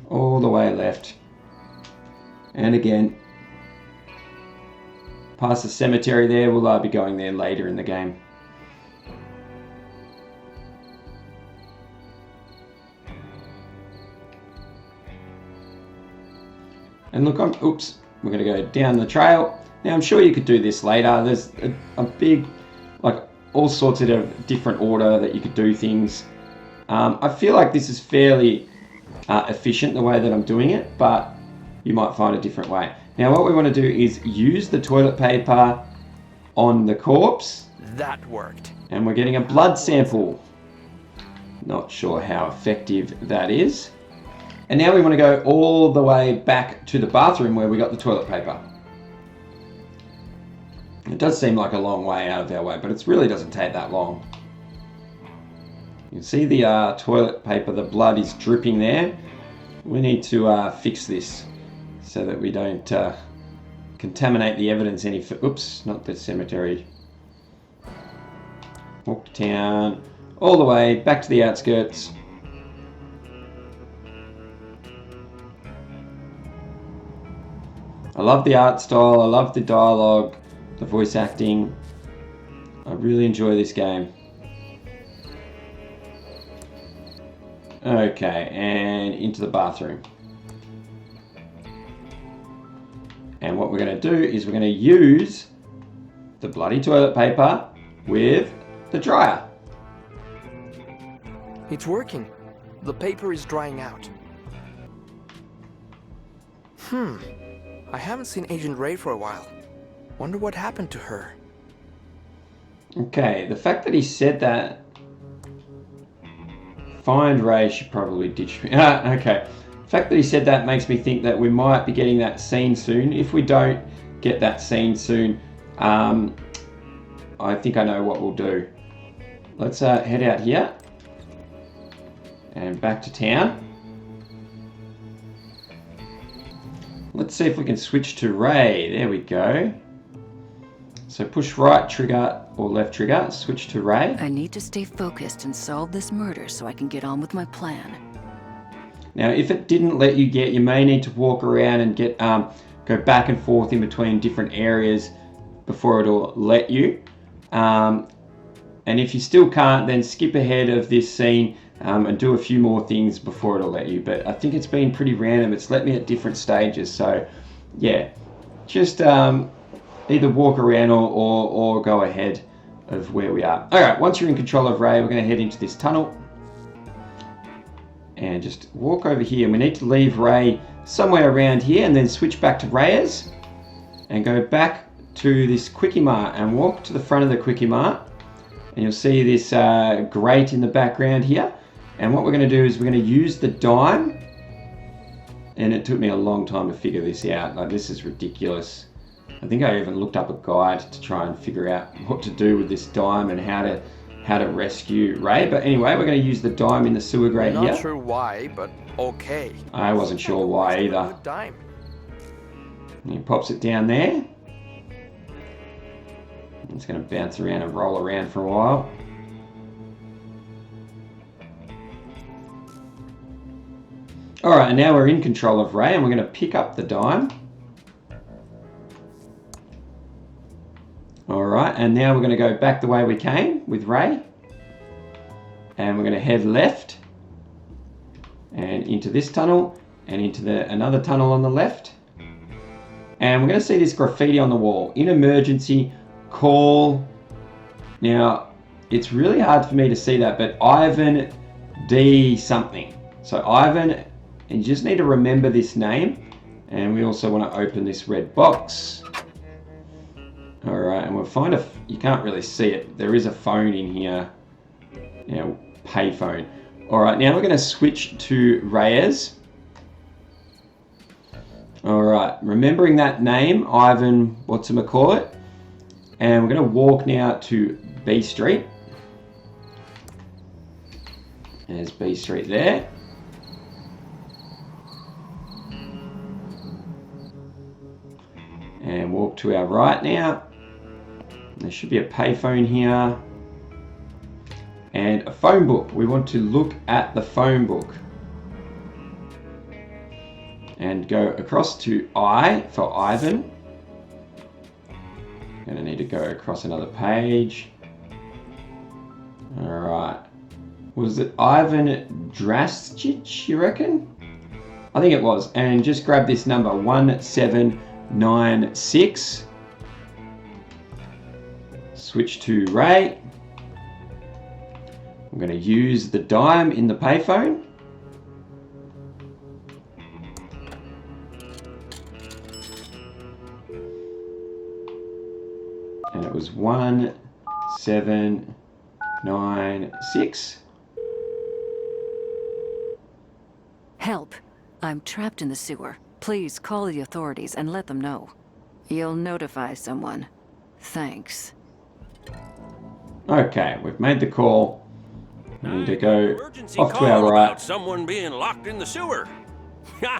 All the way left. And again, past the cemetery there. We'll be going there later in the game. And look, oops, we're going to go down the trail. Now, I'm sure you could do this later. There's a big, like, all sorts of different order that you could do things. I feel like this is fairly efficient the way that I'm doing it, but you might find a different way. Now, what we want to do is use the toilet paper on the corpse. That worked. And we're getting a blood sample. Not sure how effective that is. And now we want to go all the way back to the bathroom where we got the toilet paper. It does seem like a long way out of our way, but it really doesn't take that long. You can see the toilet paper, the blood is dripping there. We need to fix this so that we don't contaminate the evidence any further. Oops, not the cemetery. Walk to town, all the way back to the outskirts. I love the art style, I love the dialogue, the voice acting. I really enjoy this game. Okay, and into the bathroom. And what we're going to do is we're going to use the bloody toilet paper with the dryer. It's working. The paper is drying out. I haven't seen Agent Ray for a while. Wonder what happened to her. Okay, the fact that he said that... Find Ray, she probably ditched me. Okay. The fact that he said that makes me think that we might be getting that scene soon. If we don't get that scene soon, I think I know what we'll do. Let's head out here. And back to town. Let's see if we can switch to Ray. There we go. So push right trigger or left trigger, switch to Ray. I need to stay focused and solve this murder so I can get on with my plan. Now, if it didn't let you get, you may need to walk around and get go back and forth in between different areas before it'll let you. And if you still can't, then skip ahead of this scene and do a few more things before it'll let you. But I think it's been pretty random. It's let me at different stages. So, yeah, just either walk around or go ahead of where we are. All right, once you're in control of Ray, we're going to head into this tunnel. And just walk over here. We need to leave Ray somewhere around here and then switch back to Reyes. And go back to this Quickie Mart and walk to the front of the Quickie Mart. And you'll see this grate in the background here. And what we're going to do is we're going to use the dime. And it took me a long time to figure this out. Like, this is ridiculous. I think I even looked up a guide to try and figure out what to do with this dime and how to rescue Ray. But anyway, we're going to use the dime in the sewer grate here. Not sure why, but okay. I wasn't sure why either. Good dime. And he pops it down there. It's going to bounce around and roll around for a while. Alright, and now we're in control of Ray and we're going to pick up the dime. Alright, and now we're going to go back the way we came with Ray. And we're going to head left. And into this tunnel. And into another tunnel on the left. And we're going to see this graffiti on the wall. In emergency, call. Now, it's really hard for me to see that, but Ivan D something. So Ivan, and you just need to remember this name. And we also want to open this red box. Alright, and we'll find you can't really see it. There is a phone in here. Pay phone. Alright, now we're going to switch to Reyes. Alright, remembering that name, Ivan, whatchamacallit. And we're going to walk now to B Street. There's B Street there. And walk to our right now. There should be a payphone here. And a phone book. We want to look at the phone book. And go across to I for Ivan. Gonna need to go across another page. Alright. Was it Ivan Drastic, you reckon? I think it was. And just grab this number, 1796. Switch to Ray. I'm going to use the Diam in the payphone. And it was 1796. Help. I'm trapped in the sewer. Please call the authorities and let them know. You'll notify someone. Thanks. Okay, we've made the call. We need to go Emergency off to call our right. about someone being locked in the sewer.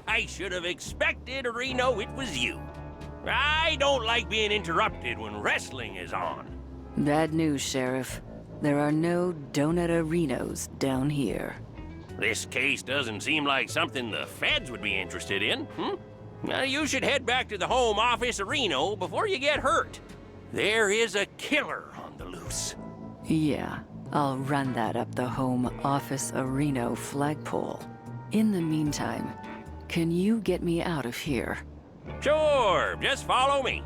I should have expected, Reno, it was you. I don't like being interrupted when wrestling is on. Bad news, Sheriff. There are no donut arenos down here. This case doesn't seem like something the feds would be interested in, Now, you should head back to the home office of Reno before you get hurt. There is a killer on the loose. Yeah, I'll run that up the home office Reno flagpole. In the meantime, can you get me out of here? Sure, just follow me.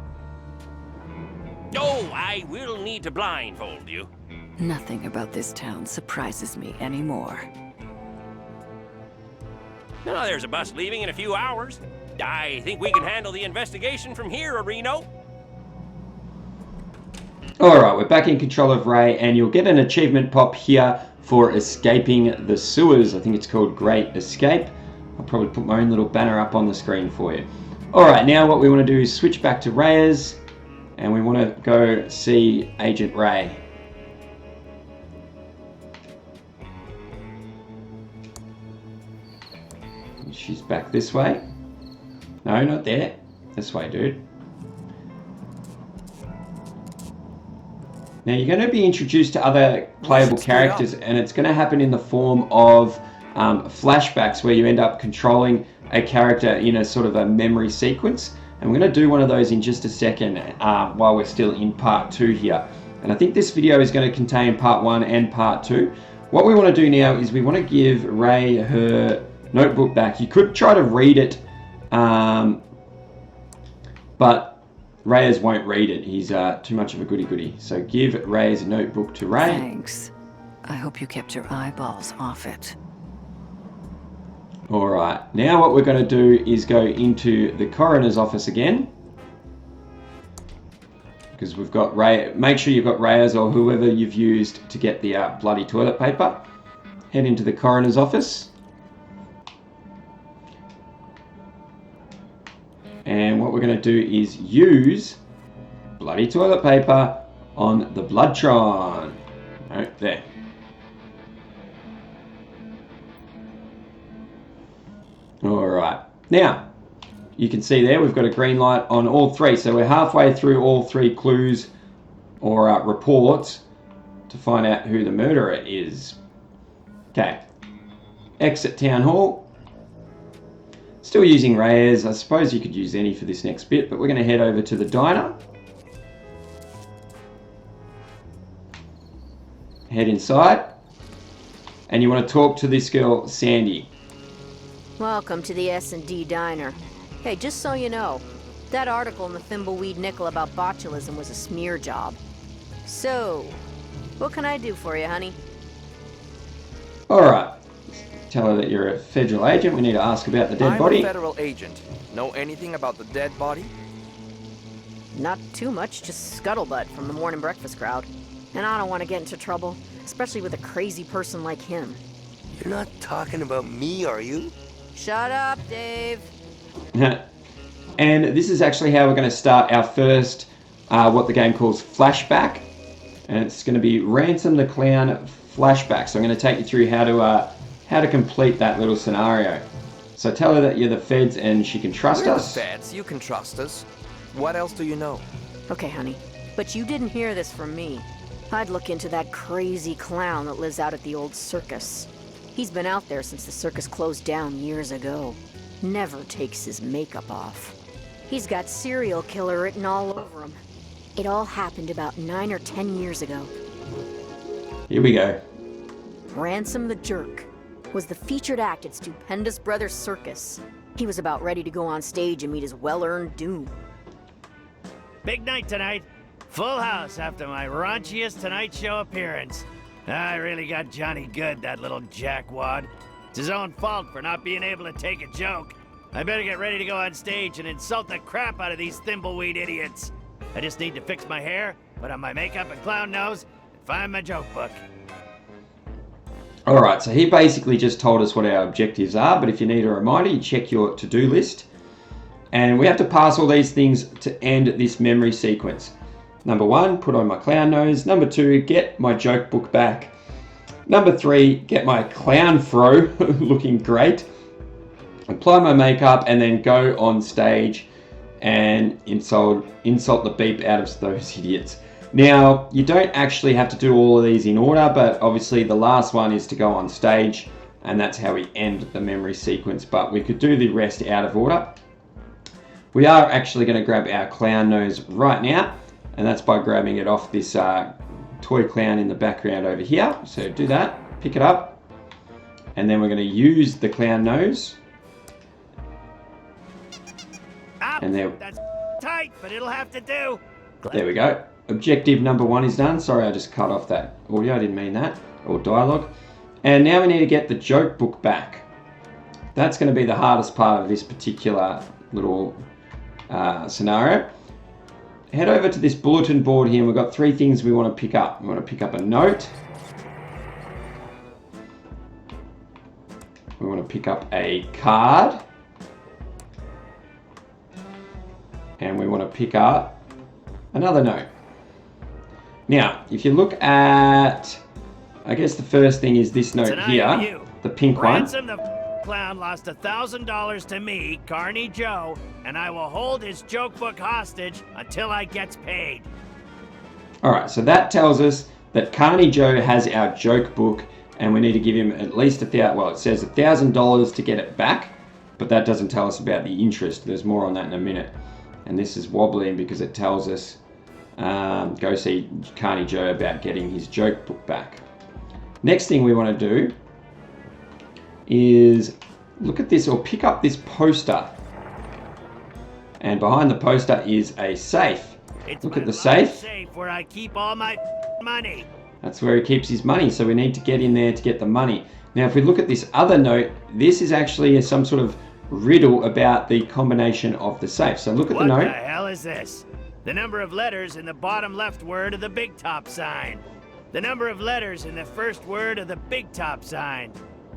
Oh, I will need to blindfold you. Nothing about this town surprises me anymore. Oh, there's a bus leaving in a few hours. I think we can handle the investigation from here, Reno. Alright, we're back in control of Ray, and you'll get an achievement pop here for escaping the sewers. I think it's called Great Escape. I'll probably put my own little banner up on the screen for you. Alright, now what we want to do is switch back to Reyes, and we want to go see Agent Ray. She's back this way. No, not there. This way, dude. Now you're going to be introduced to other playable characters, and it's going to happen in the form of flashbacks where you end up controlling a character in a sort of a memory sequence. And we're going to do one of those in just a second while we're still in part 2 here. And I think this video is going to contain part 1 and part 2. What we want to do now is we want to give Ray her notebook back. You could try to read it, but Reyes won't read it. He's too much of a goody-goody. So give Reyes notebook to Ray. Thanks. I hope you kept your eyeballs off it. Alright, now what we're going to do is go into the coroner's office again. Because we've got Ray. Make sure you've got Reyes or whoever you've used to get the bloody toilet paper. Head into the coroner's office. And what we're going to do is use bloody toilet paper on the Bloodtron. Right there. Alright. Now, you can see there we've got a green light on all 3. So we're halfway through all 3 clues or reports to find out who the murderer is. Okay. Exit Town Hall. Still using Reyes. I suppose you could use any for this next bit, but we're going to head over to the diner. Head inside. And you want to talk to this girl, Sandy. Welcome to the S&D Diner. Hey, just so you know, that article in the Thimbleweed Nickel about botulism was a smear job. So, what can I do for you, honey? Alright. Tell her that you're a federal agent. We need to ask about the dead body. I'm a federal agent. Know anything about the dead body? Not too much, just scuttlebutt from the morning breakfast crowd. And I don't want to get into trouble, especially with a crazy person like him. You're not talking about me, are you? Shut up, Dave. And this is actually how we're going to start our first, what the game calls flashback. And it's going to be Ransom the Clown flashback. So I'm going to take you through how to complete that little scenario. So tell her that you're the feds and she can trust We're us. the feds, you can trust us. What else do you know? Okay, honey. But you didn't hear this from me. I'd look into that crazy clown that lives out at the old circus. He's been out there since the circus closed down years ago. Never takes his makeup off. He's got serial killer written all over him. It all happened about 9 or 10 years ago. Here we go. Ransom the Jerk was the featured act at Stupendous Brothers Circus. He was about ready to go on stage and meet his well-earned doom. Big night tonight. Full house after my raunchiest Tonight Show appearance. I really got Johnny good, that little jackwad. It's his own fault for not being able to take a joke. I better get ready to go on stage and insult the crap out of these Thimbleweed idiots. I just need to fix my hair, put on my makeup and clown nose, and find my joke book. Alright, so he basically just told us what our objectives are, but if you need a reminder, you check your to-do list. And we have to pass all these things to end this memory sequence. Number 1, put on my clown nose. Number 2, get my joke book back. Number 3, get my clown fro looking great. Apply my makeup and then go on stage and insult the beep out of those idiots. Now, you don't actually have to do all of these in order, but obviously the last one is to go on stage, and that's how we end the memory sequence, but we could do the rest out of order. We are actually going to grab our clown nose right now, and that's by grabbing it off this toy clown in the background over here. So do that, pick it up, and then we're going to use the clown nose. And there, That's tight, but it'll have to do. There we go. Objective number 1 is done. Sorry, I just cut off that audio. I didn't mean that. Or dialogue. And now we need to get the joke book back. That's going to be the hardest part of this particular little scenario. Head over to this bulletin board here, and we've got 3 things we want to pick up. We want to pick up a note. We want to pick up a card. And we want to pick up another note. Now, if you look at, I guess the first thing is this note here, the pink one. Ransom the clown lost $1,000 to me, Carney Joe, and I will hold his joke book hostage until I gets paid. Alright, so that tells us that Carney Joe has our joke book, and we need to give him at least it says $1,000 to get it back, but that doesn't tell us about the interest. There's more on that in a minute. And this is Wobbling because it tells us go see Carney Joe about getting his joke book back. Next thing we want to do is look at this, or pick up this poster. And behind the poster is a safe. Look at the safe. Where I keep all my money. That's where he keeps his money, so we need to get in there to get the money. Now if we look at this other note, this is actually some sort of riddle about the combination of the safe. So look at the note. What the hell is this? The number of letters in the bottom left word of the big top sign. The number of letters in the first word of the big top sign.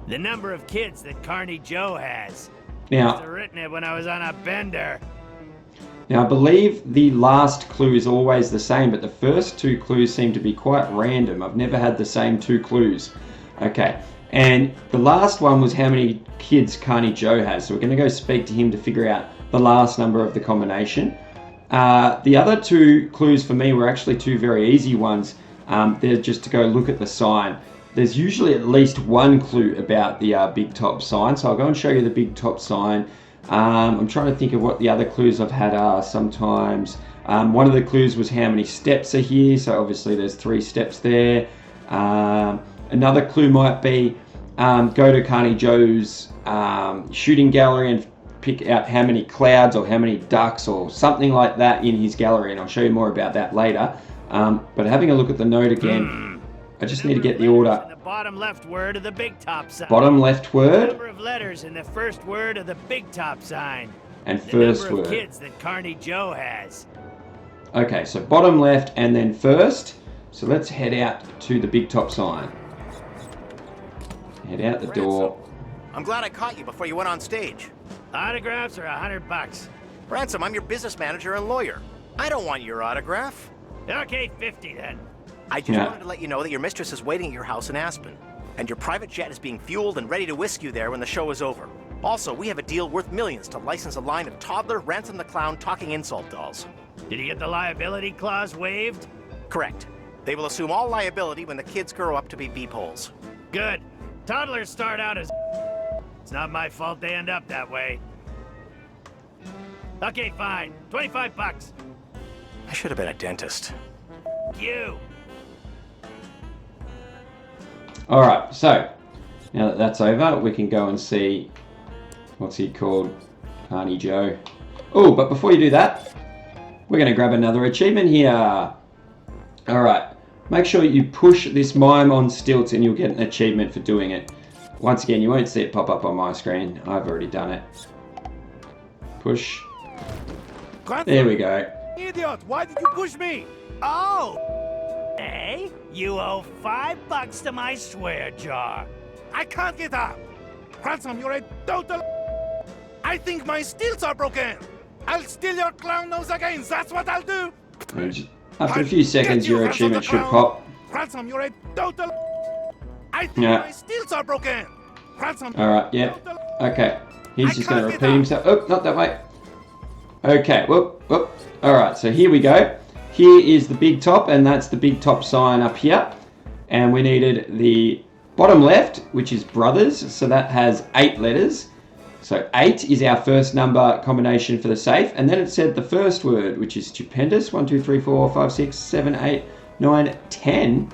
The number of kids that Carney Joe has. Now, I must have written it when I was on a bender. Now I believe the last clue is always the same, but the first 2 clues seem to be quite random. I've never had the same 2 clues. Okay. And the last one was how many kids Carney Joe has. So we're going to go speak to him to figure out the last number of the combination. The other 2 clues for me were actually 2 very easy ones. They're just to go look at the sign. There's usually at least 1 clue about the big top sign. So I'll go and show you the big top sign. I'm trying to think of what the other clues I've had are sometimes. One of the clues was how many steps are here. So obviously there's 3 steps there. Another clue might be go to Carney Joe's shooting gallery and pick out how many clouds or how many ducks or something like that in his gallery, and I'll show you more about that later. But having a look at the note again, I just need to get the order. The bottom left word of the big top sign. Bottom left word. The number of letters in the first word of the big top sign. And first the number word. of kids that Carney Joe has. Okay, so bottom left and then first. So let's head out to the big top sign. Head out the door. I'm glad I caught you before you went on stage. Autographs are $100. Ransom, I'm your business manager and lawyer. I don't want your autograph. Okay, 50 then. I just wanted to let you know that your mistress is waiting at your house in Aspen, and your private jet is being fueled and ready to whisk you there when the show is over. Also, we have a deal worth millions to license a line of toddler Ransom the Clown talking insult dolls. Did you get the liability clause waived? Correct. They will assume all liability when the kids grow up to be beepholes. Good. Toddlers start out as It's not my fault they end up that way. Okay, fine. 25 bucks. I should have been a dentist. You. Alright, so now that that's over, we can go and see, what's he called? Carney Joe. Oh, but before you do that, we're going to grab another achievement here. Alright, make sure you push this mime on stilts and you'll get an achievement for doing it. Once again, you won't see it pop up on my screen. I've already done it. Push. There we go. Idiot, why did you push me? Oh! Hey, you owe $5 to my swear jar. I can't get up. Ransom, you're a total... I think my stilts are broken. I'll steal your clown nose again. That's what I'll do. After a few seconds, your achievement should pop. Ransom, you're a total... I think my stilts are broken. Ransom. Alright, yeah. Okay. He's just going to repeat himself. Oh, not that way. Okay, whoop, whoop. Alright, so here we go. Here is the big top, and that's the big top sign up here. And we needed the bottom left, which is brothers, so that has 8 letters. So 8 is our first number combination for the safe, and then it said the first word, which is stupendous. 1, 2, 3, 4, 5, 6, 7, 8, 9, 10.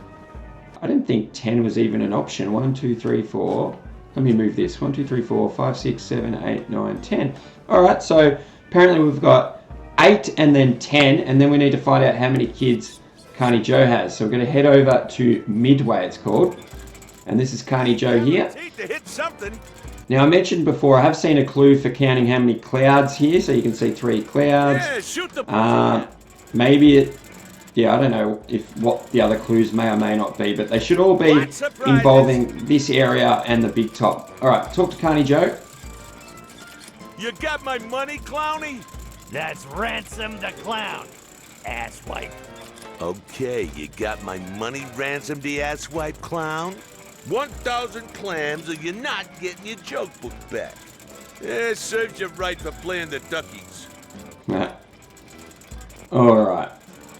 I didn't think 10 was even an option. 1, 2, 3, 4. Let me move this. 1, 2, 3, 4, 5, 6, 7, 8, 9, 10. Alright, so apparently we've got 8 and then 10, and then we need to find out how many kids Carney Joe has. So we're going to head over to Midway, it's called. And this is Carney Joe here. Now I mentioned before, I have seen a clue for counting how many clouds here, so you can see 3 clouds. Yeah, shoot the maybe it, yeah, I don't know what the other clues may or may not be, but they should all be involving this area and the big top. Alright, talk to Carney Joe. You got my money, Clowny? That's Ransom the Clown, asswipe. Okay, you got my money, Ransom the asswipe clown? 1,000 clams or you're not getting your joke book back. Yeah, serves you right for playing the duckies. Alright.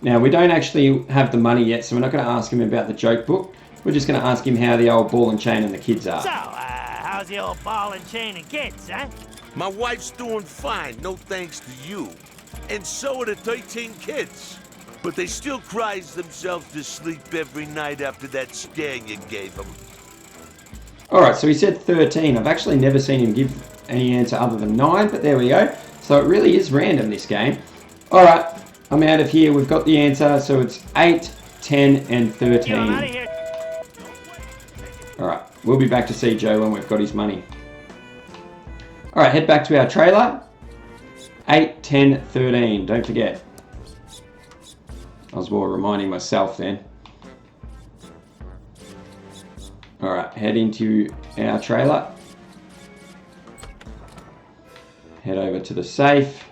Now, we don't actually have the money yet, so we're not going to ask him about the joke book. We're just going to ask him how the old ball and chain and the kids are. So, how's the old ball and chain and kids, huh? My wife's doing fine, no thanks to you. And so are the 13 kids. But they still cries themselves to sleep every night after that scare you gave them. Alright, so he said 13. I've actually never seen him give any answer other than 9, but there we go. So it really is random, this game. Alright, I'm out of here. We've got the answer, so it's 8, 10, and 13. Alright, we'll be back to see Joe when we've got his money. Alright, head back to our trailer. 8, 10, 13. Don't forget. I was more reminding myself then. Alright, head into our trailer. Head over to the safe.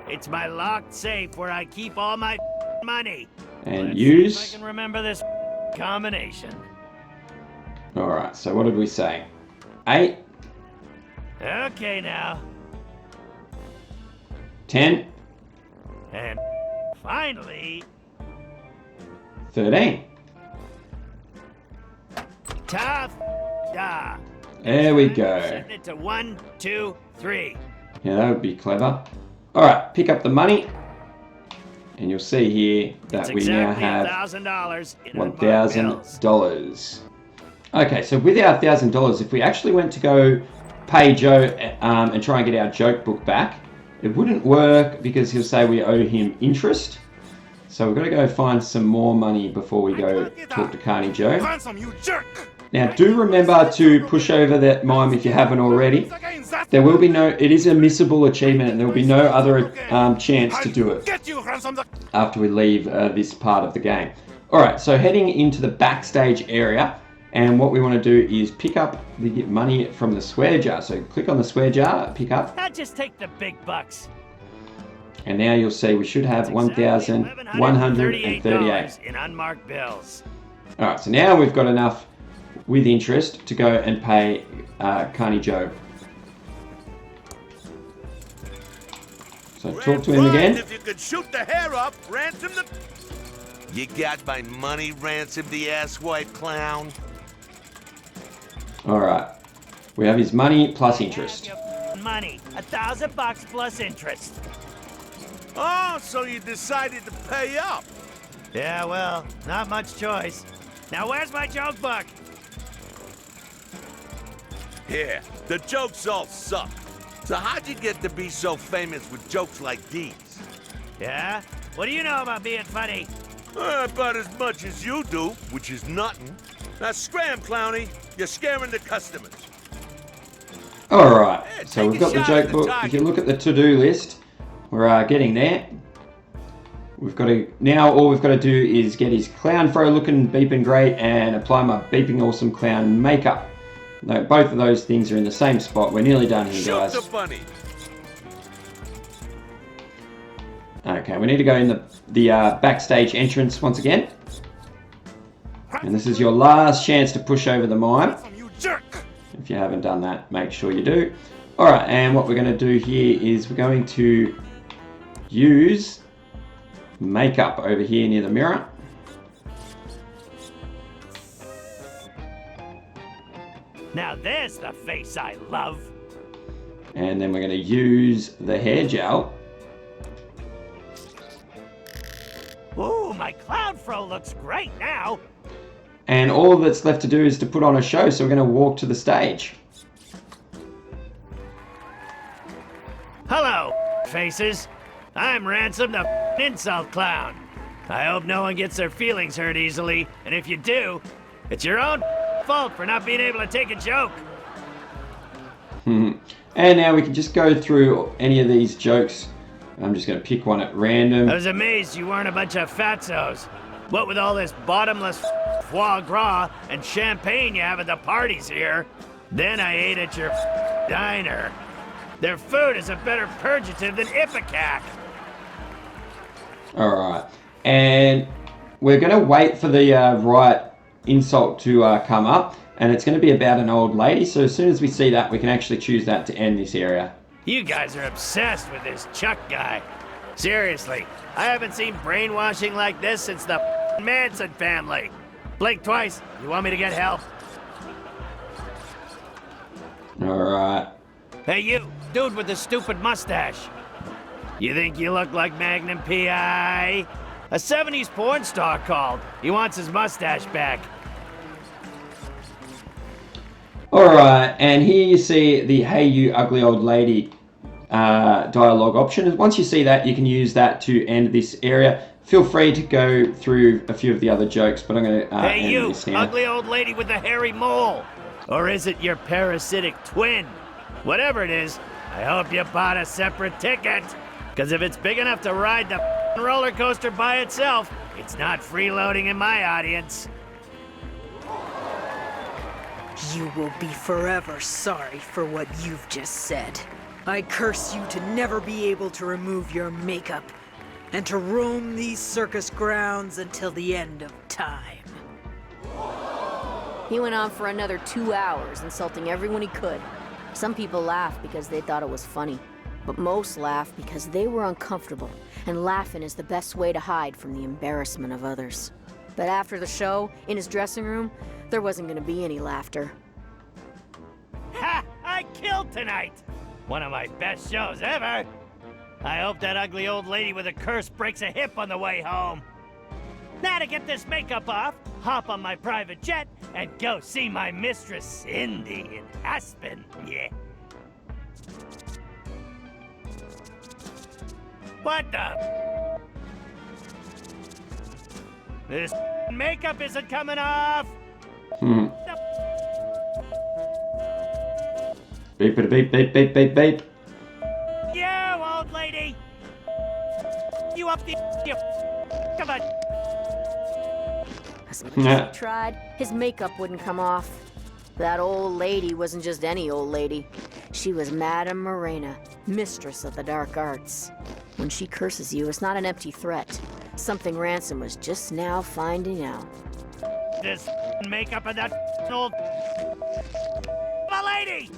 It's my locked safe where I keep all my money. And Let's use. see if I can remember this combination. Alright, so what did we say? 8. Okay now. 10. And finally, 13. tough da. There we go. Setting it to 1, 2, 3. Yeah, that would be clever. Alright, pick up the money. And you'll see here that we now have $1,000. Okay, so with our $1,000, if we actually went to go pay Joe and try and get our joke book back, it wouldn't work because he'll say we owe him interest. So we've got to go find some more money before we go talk to Carney Joe. Now do remember to push over that mime if you haven't already. There will be no, it is a missable achievement and there will be no other chance to do it after we leave this part of the game. Alright, so heading into the backstage area, and what we want to do is pick up the money from the swear jar. So click on the swear jar, pick up. I'll just take the big bucks. And now you'll see we should have $1,138 in unmarked bills. Alright, so now we've got enough with interest to go and pay Carney Joe. So talk to him again. If you could shoot the hair off, ransom the... You got my money, ransom the asswipe clown? Alright. We have his money plus interest. Money. $1,000 plus interest. Oh, so you decided to pay up? Yeah, well, not much choice. Now where's my joke book? Here, the jokes all suck. So how'd you get to be so famous with jokes like these? Yeah? What do you know about being funny? About as much as you do, which is nothing. Now scram, Clowny. You're scaring the customers. Alright, Yeah, so we've got the shot joke at the book. target. If you look at the to-do list, we're getting there. We've got to, now all we've got to do is get his clown fro looking beeping great and apply my beeping awesome clown makeup. No, both of those things are in the same spot. We're nearly done here, guys. Shoot the bunny. Okay, we need to go in the backstage entrance once again. And this is your last chance to push over the mime. You jerk! If you haven't done that, make sure you do. Alright, and what we're going to do here is we're going to use makeup over here near the mirror. Now there's the face I love. And then we're going to use the hair gel. Ooh, my clown fro looks great now. And all that's left to do is to put on a show, so we're going to walk to the stage. Hello, faces. I'm Ransom, the insult clown. I hope no one gets their feelings hurt easily, and if you do, it's your own fault for not being able to take a joke. And now we can just go through any of these jokes. I'm just going to pick one at random. I was amazed you weren't a bunch of fatzos. What with all this bottomless foie gras and champagne you have at the parties here. Then I ate at your diner. Their food is a better purgative than Ipecac. Alright, and we're going to wait for the right insult to come up, and it's going to be about an old lady, so as soon as we see that, we can actually choose that to end this area. You guys are obsessed with this Chuck guy. Seriously, I haven't seen brainwashing like this since the Manson family. Blink twice. You want me to get help? Alright. Hey you, dude with the stupid mustache. You think you look like Magnum P.I.? A 70s porn star called. He wants his mustache back. Alright, and here you see the Hey You Ugly Old Lady dialogue option. Once you see that, you can use that to end this area. Feel free to go through a few of the other jokes, but I'm going to Hey end you, this now. ugly old lady with the hairy mole. Or is it your parasitic twin? Whatever it is, I hope you bought a separate ticket. Because if it's big enough to ride the roller coaster by itself, it's not freeloading in my audience. You will be forever sorry for what you've just said. I curse you to never be able to remove your makeup and to roam these circus grounds until the end of time. He went on for another 2 hours, insulting everyone he could. Some people laughed because they thought it was funny, but most laughed because they were uncomfortable, and laughing is the best way to hide from the embarrassment of others. But after the show, in his dressing room, there wasn't gonna be any laughter. Ha! I killed tonight! One of my best shows ever! I hope that ugly old lady with a curse breaks a hip on the way home. Now to get this makeup off, hop on my private jet and go see my mistress Cindy in Aspen, yeah. What the? This makeup isn't coming off! Beep, beep, beep, beep, beep, beep, beep. You, old lady! You up the... You... Come on! As much as he tried, his makeup wouldn't come off. That old lady wasn't just any old lady. She was Madame Morena, mistress of the dark arts. When she curses you, it's not an empty threat. Something Ransom was just now finding out. This makeup and that old... My lady!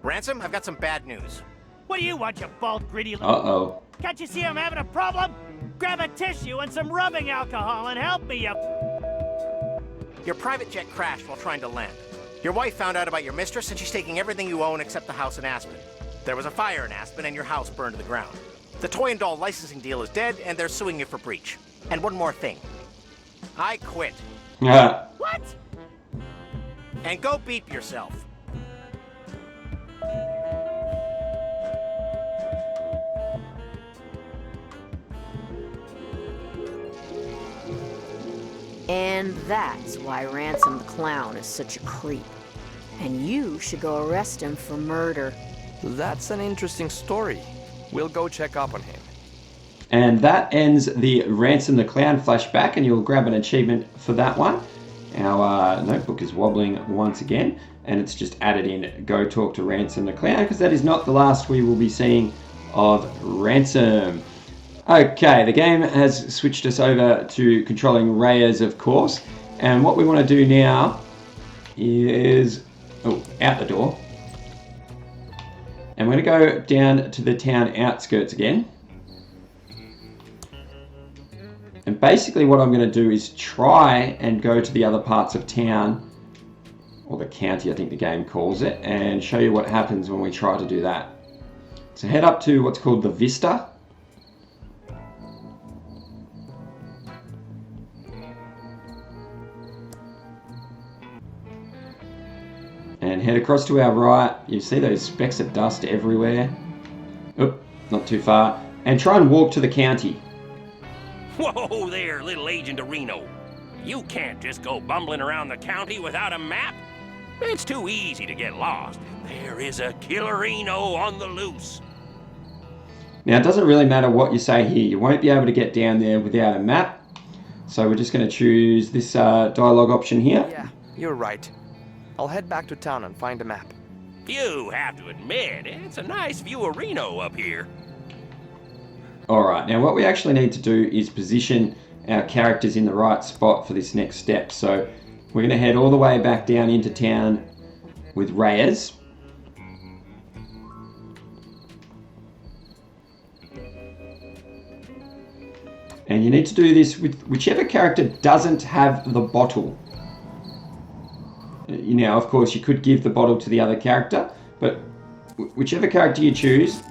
Ransom, I've got some bad news. What do you want, you bald, greedy little... Uh-oh. Can't you see I'm having a problem? Grab a tissue and some rubbing alcohol and help me, you... Your private jet crashed while trying to land. Your wife found out about your mistress and she's taking everything you own except the house in Aspen. There was a fire in Aspen and your house burned to the ground. The toy and doll licensing deal is dead and they're suing you for breach. And one more thing. I quit. Yeah. What? And go beep yourself. And that's why Ransom the Clown is such a creep. And you should go arrest him for murder. That's an interesting story. We'll go check up on him. And that ends the Ransom the Clown flashback, and you'll grab an achievement for that one. Our notebook is wobbling once again, and it's just added in Go Talk to Ransom the Clown, because that is not the last we will be seeing of Ransom. Okay, the game has switched us over to controlling Reyes, of course, and what we want to do now is, out the door. And we're going to go down to the town outskirts again. And basically what I'm going to do is try and go to the other parts of town, or the county I think the game calls it, and show you what happens when we try to do that. So head up to what's called the Vista. And head across to our right. You see those specks of dust everywhere. Oop, not too far. And try and walk to the county. Whoa there, little Agent Reno. You can't just go bumbling around the county without a map. It's too easy to get lost. There is a killerino on the loose. Now, it doesn't really matter what you say here. You won't be able to get down there without a map. So we're just going to choose this dialogue option here. Yeah, you're right. I'll head back to town and find a map. You have to admit, it's a nice view of Reno up here. Alright, now what we actually need to do is position our characters in the right spot for this next step. So we're going to head all the way back down into town with Reyes. And you need to do this with whichever character doesn't have the bottle. Now, of course, you could give the bottle to the other character, but whichever character you choose,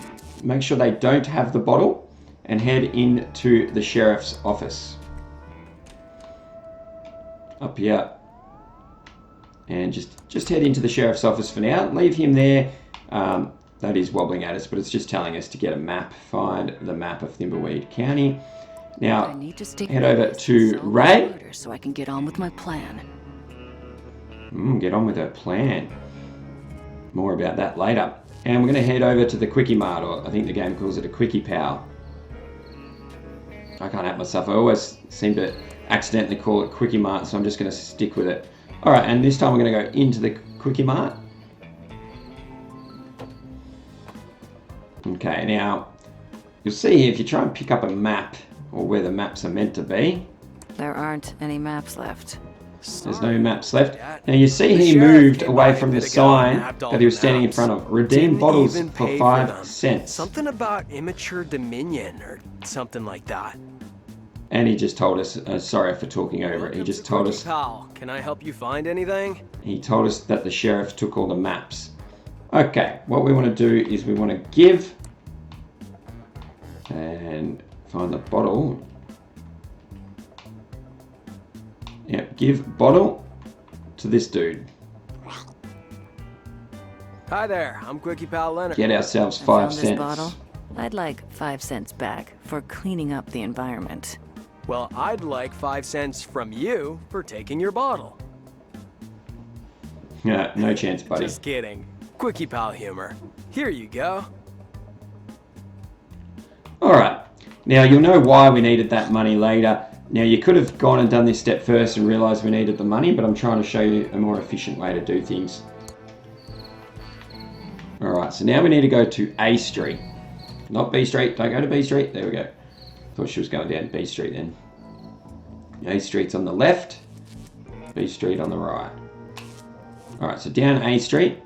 make sure they don't have the bottle and head into the sheriff's office. Up here. And just head into the sheriff's office for now. Leave him there. That is wobbling at us, but it's just telling us to get a map. Find the map of Thimbleweed County. Now, I need to stick head over to Ray. So I can get on with my plan. Get on with her plan. More about that later. And we're going to head over to the Quickie Mart, or I think the game calls it a Quickie Pal. I can't help myself. I always seem to accidentally call it Quickie Mart, so I'm just going to stick with it. Alright, and this time we're going to go into the Quickie Mart. Okay, now, you'll see here, if you try and pick up a map, or where the maps are meant to be. There aren't any maps left. There's no maps left. Now you see he moved away from the sign that he was standing in front of. Redeem bottles for 5 cents. Something about immature dominion or something like that. And he just told us, sorry for talking over it, he just told us... Pal, can I help you find anything? He told us that the sheriff took all the maps. Okay, what we want to do is we want to give... and find the bottle. Yep, give bottle to this dude. Hi there, I'm Quickie Pal Leonard. Get ourselves 5 found cents. This bottle. I'd like 5 cents back for cleaning up the environment. Well, I'd like 5 cents from you for taking your bottle. Yeah, no chance, buddy. Just kidding. Quickie Pal humor. Here you go. Alright, now you'll know why we needed that money later. Now you could have gone and done this step first and realised we needed the money, but I'm trying to show you a more efficient way to do things. Alright, so now we need to go to A Street. Not B Street, don't go to B Street, there we go. Thought she was going down B Street then. A Street's on the left, B Street on the right. Alright, so down A Street.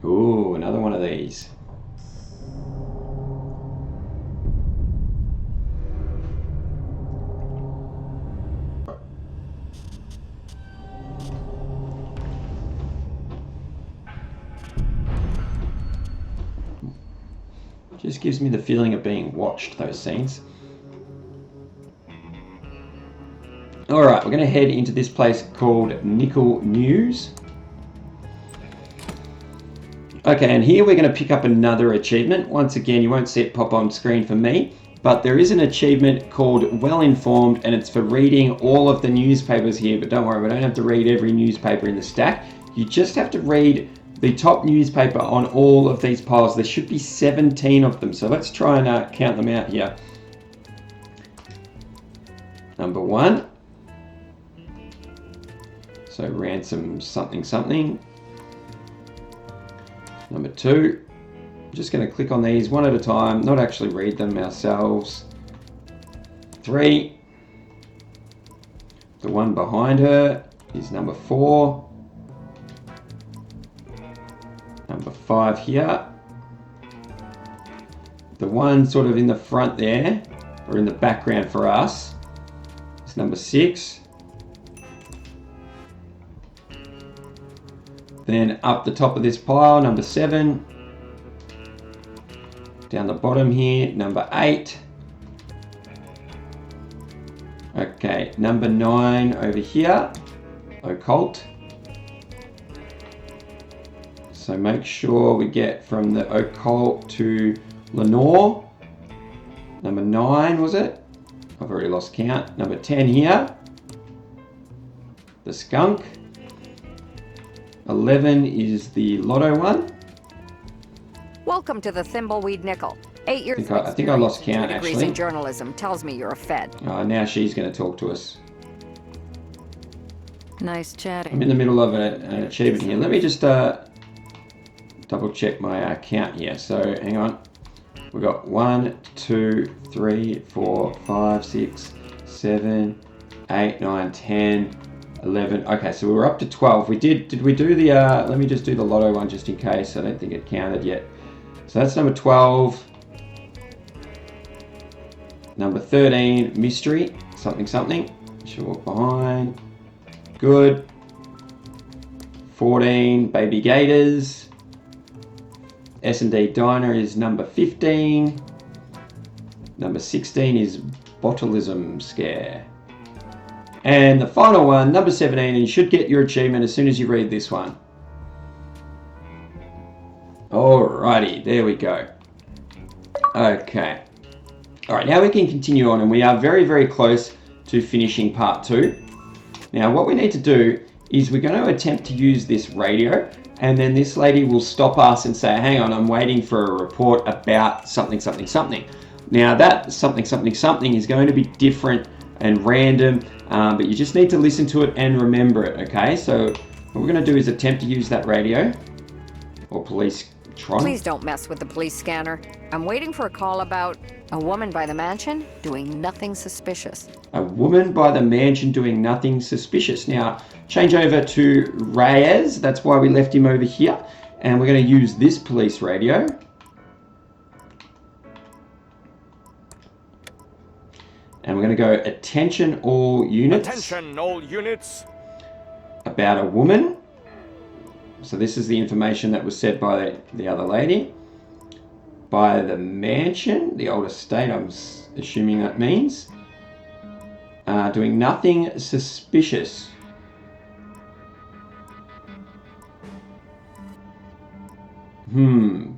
Ooh, another one of these. Just gives me the feeling of being watched, those scenes. Alright, we're going to head into this place called Nickel News. Okay, and here we're going to pick up another achievement. Once again, you won't see it pop on screen for me, but there is an achievement called Well Informed, and it's for reading all of the newspapers here. But don't worry, we don't have to read every newspaper in the stack. You just have to read the top newspaper on all of these piles. There should be 17 of them, so let's try and count them out here. Number 1. So ransom something something. Number 2. I'm just going to click on these one at a time, not actually read them ourselves. 3. The one behind her is number 4. Number 5 here. The one sort of in the front there, or in the background for us, is number 6. Then up the top of this pile, number 7. Down the bottom here, number 8. Okay, number 9 over here, occult. So make sure we get from the occult to Lenore. Number 9, was it? I've already lost count. Number 10 here, the skunk. 11 is the lotto one. Welcome to the Thimbleweed Nickel. 8 years I think I lost count, degrees actually. in journalism tells me you're a Fed. Now she's going to talk to us. Nice chatting. I'm in the middle of an achievement here. Let me just double check my count here. So hang on. We've got 1, 2, 3, 4, 5, 6, 7, 8, 9, 10, 11. Okay, so we were up to 12. Did we do the, let me just do the lotto one just in case. I don't think it counted yet. So that's number 12. Number 13, mystery, something something. Should walk behind. Good. 14, baby gators. S&D diner is number 15. Number 16 is botulism scare. And the final one, number 17, and you should get your achievement as soon as you read this one. Alrighty, there we go. Okay. Alright, now we can continue on, and we are very, very close to finishing part 2. Now, what we need to do is we're going to attempt to use this radio, and then this lady will stop us and say, hang on, I'm waiting for a report about something, something, something. Now, that something, something, something is going to be different and random, but you just need to listen to it and remember it, okay? So what we're going to do is attempt to use that radio, or police tron. Please don't mess with the police scanner. I'm waiting for a call about a woman by the mansion doing nothing suspicious. A woman by the mansion doing nothing suspicious. Now, change over to Reyes. That's why we left him over here. And we're going to use this police radio. And we're going to go, attention all units. Attention all units. About a woman. So this is the information that was said by the other lady. By the mansion, the old estate, I'm assuming that means. Doing nothing suspicious. I'm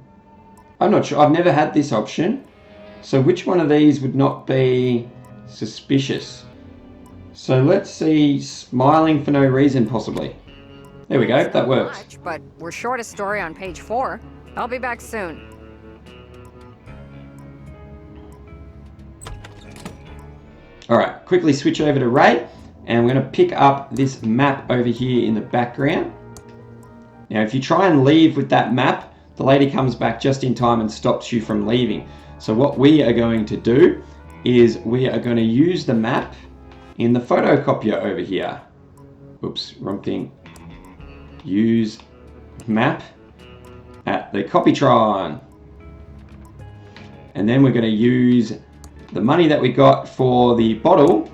not sure. I've never had this option. So which one of these would not be suspicious? So let's see, smiling for no reason, possibly. There we go, that works. Much, but we're short a story on page 4. I'll be back soon. Alright, quickly switch over to Ray, and we're going to pick up this map over here in the background. Now, if you try and leave with that map, the lady comes back just in time and stops you from leaving. So what we are going to do is we are going to use the map in the photocopier over here. Oops, wrong thing. Use map. at the Copytron. And then we're going to use the money that we got for the bottle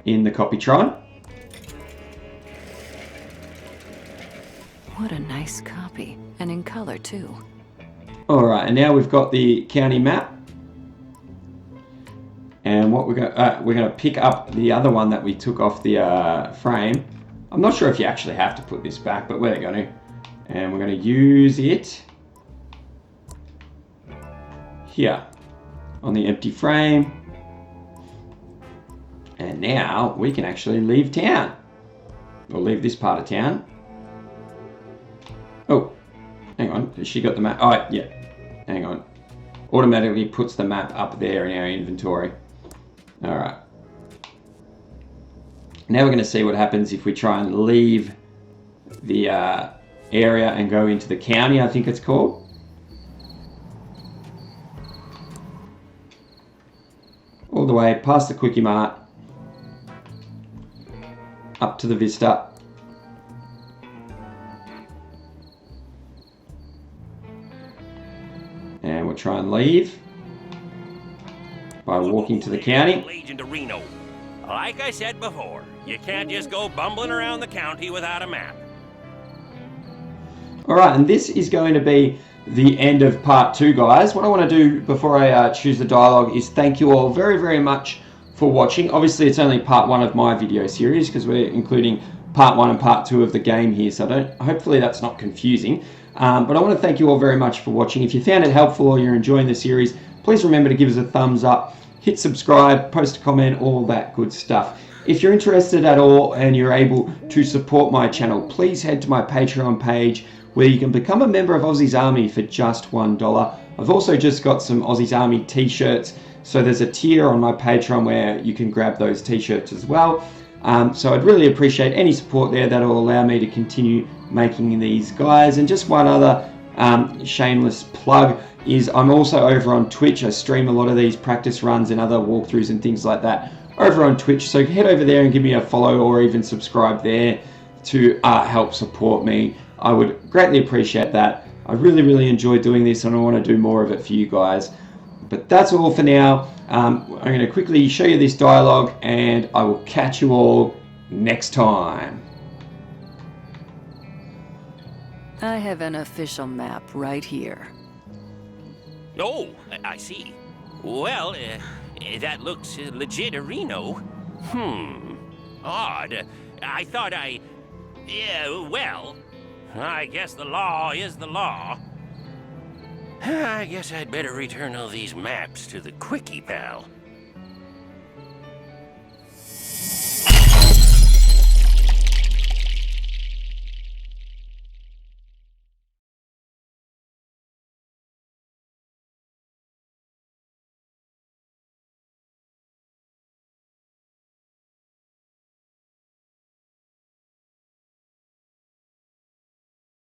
in the Copytron. What a nice copy, and in color too. Alright, and now we've got the county map. And what we're going to pick up the other one that we took off the frame. I'm not sure if you actually have to put this back, but we're going to. And we're going to use it here on the empty frame. And now we can actually leave town. Or leave this part of town. Oh, hang on. Has she got the map? Oh, yeah. Hang on. Automatically puts the map up there in our inventory. Alright. Now we're going to see what happens if we try and leave the area and go into the county, I think it's called. All the way past the Quickie Mart. Up to the Vista. And we'll try and leave by walking to the county. Legion to Reno. Like I said before, you can't just go bumbling around the county without a map. Alright, and this is going to be the end of part 2, guys. What I want to do before I choose the dialogue is thank you all very, very much for watching. Obviously, it's only part 1 of my video series because we're including part 1 and part 2 of the game here, so hopefully that's not confusing. But I want to thank you all very much for watching. If you found it helpful or you're enjoying the series, please remember to give us a thumbs up, hit subscribe, post a comment, all that good stuff. If you're interested at all and you're able to support my channel, please head to my Patreon page where you can become a member of Aussie's Army for just $1. I've also just got some Aussie's Army t-shirts, so there's a tier on my Patreon where you can grab those t-shirts as well. So I'd really appreciate any support there that will allow me to continue making these guys. And just one other shameless plug is I'm also over on Twitch. I stream a lot of these practice runs and other walkthroughs and things like that over on Twitch. So head over there and give me a follow or even subscribe there to help support me. I would greatly appreciate that. I really, really enjoy doing this and I want to do more of it for you guys. But that's all for now. I'm going to quickly show you this dialogue and I will catch you all next time. I have an official map right here. Oh, I see. Well, that looks legit a Reno. Odd. I thought yeah, well, I guess the law is the law. I guess I'd better return all these maps to the Quickie Pal.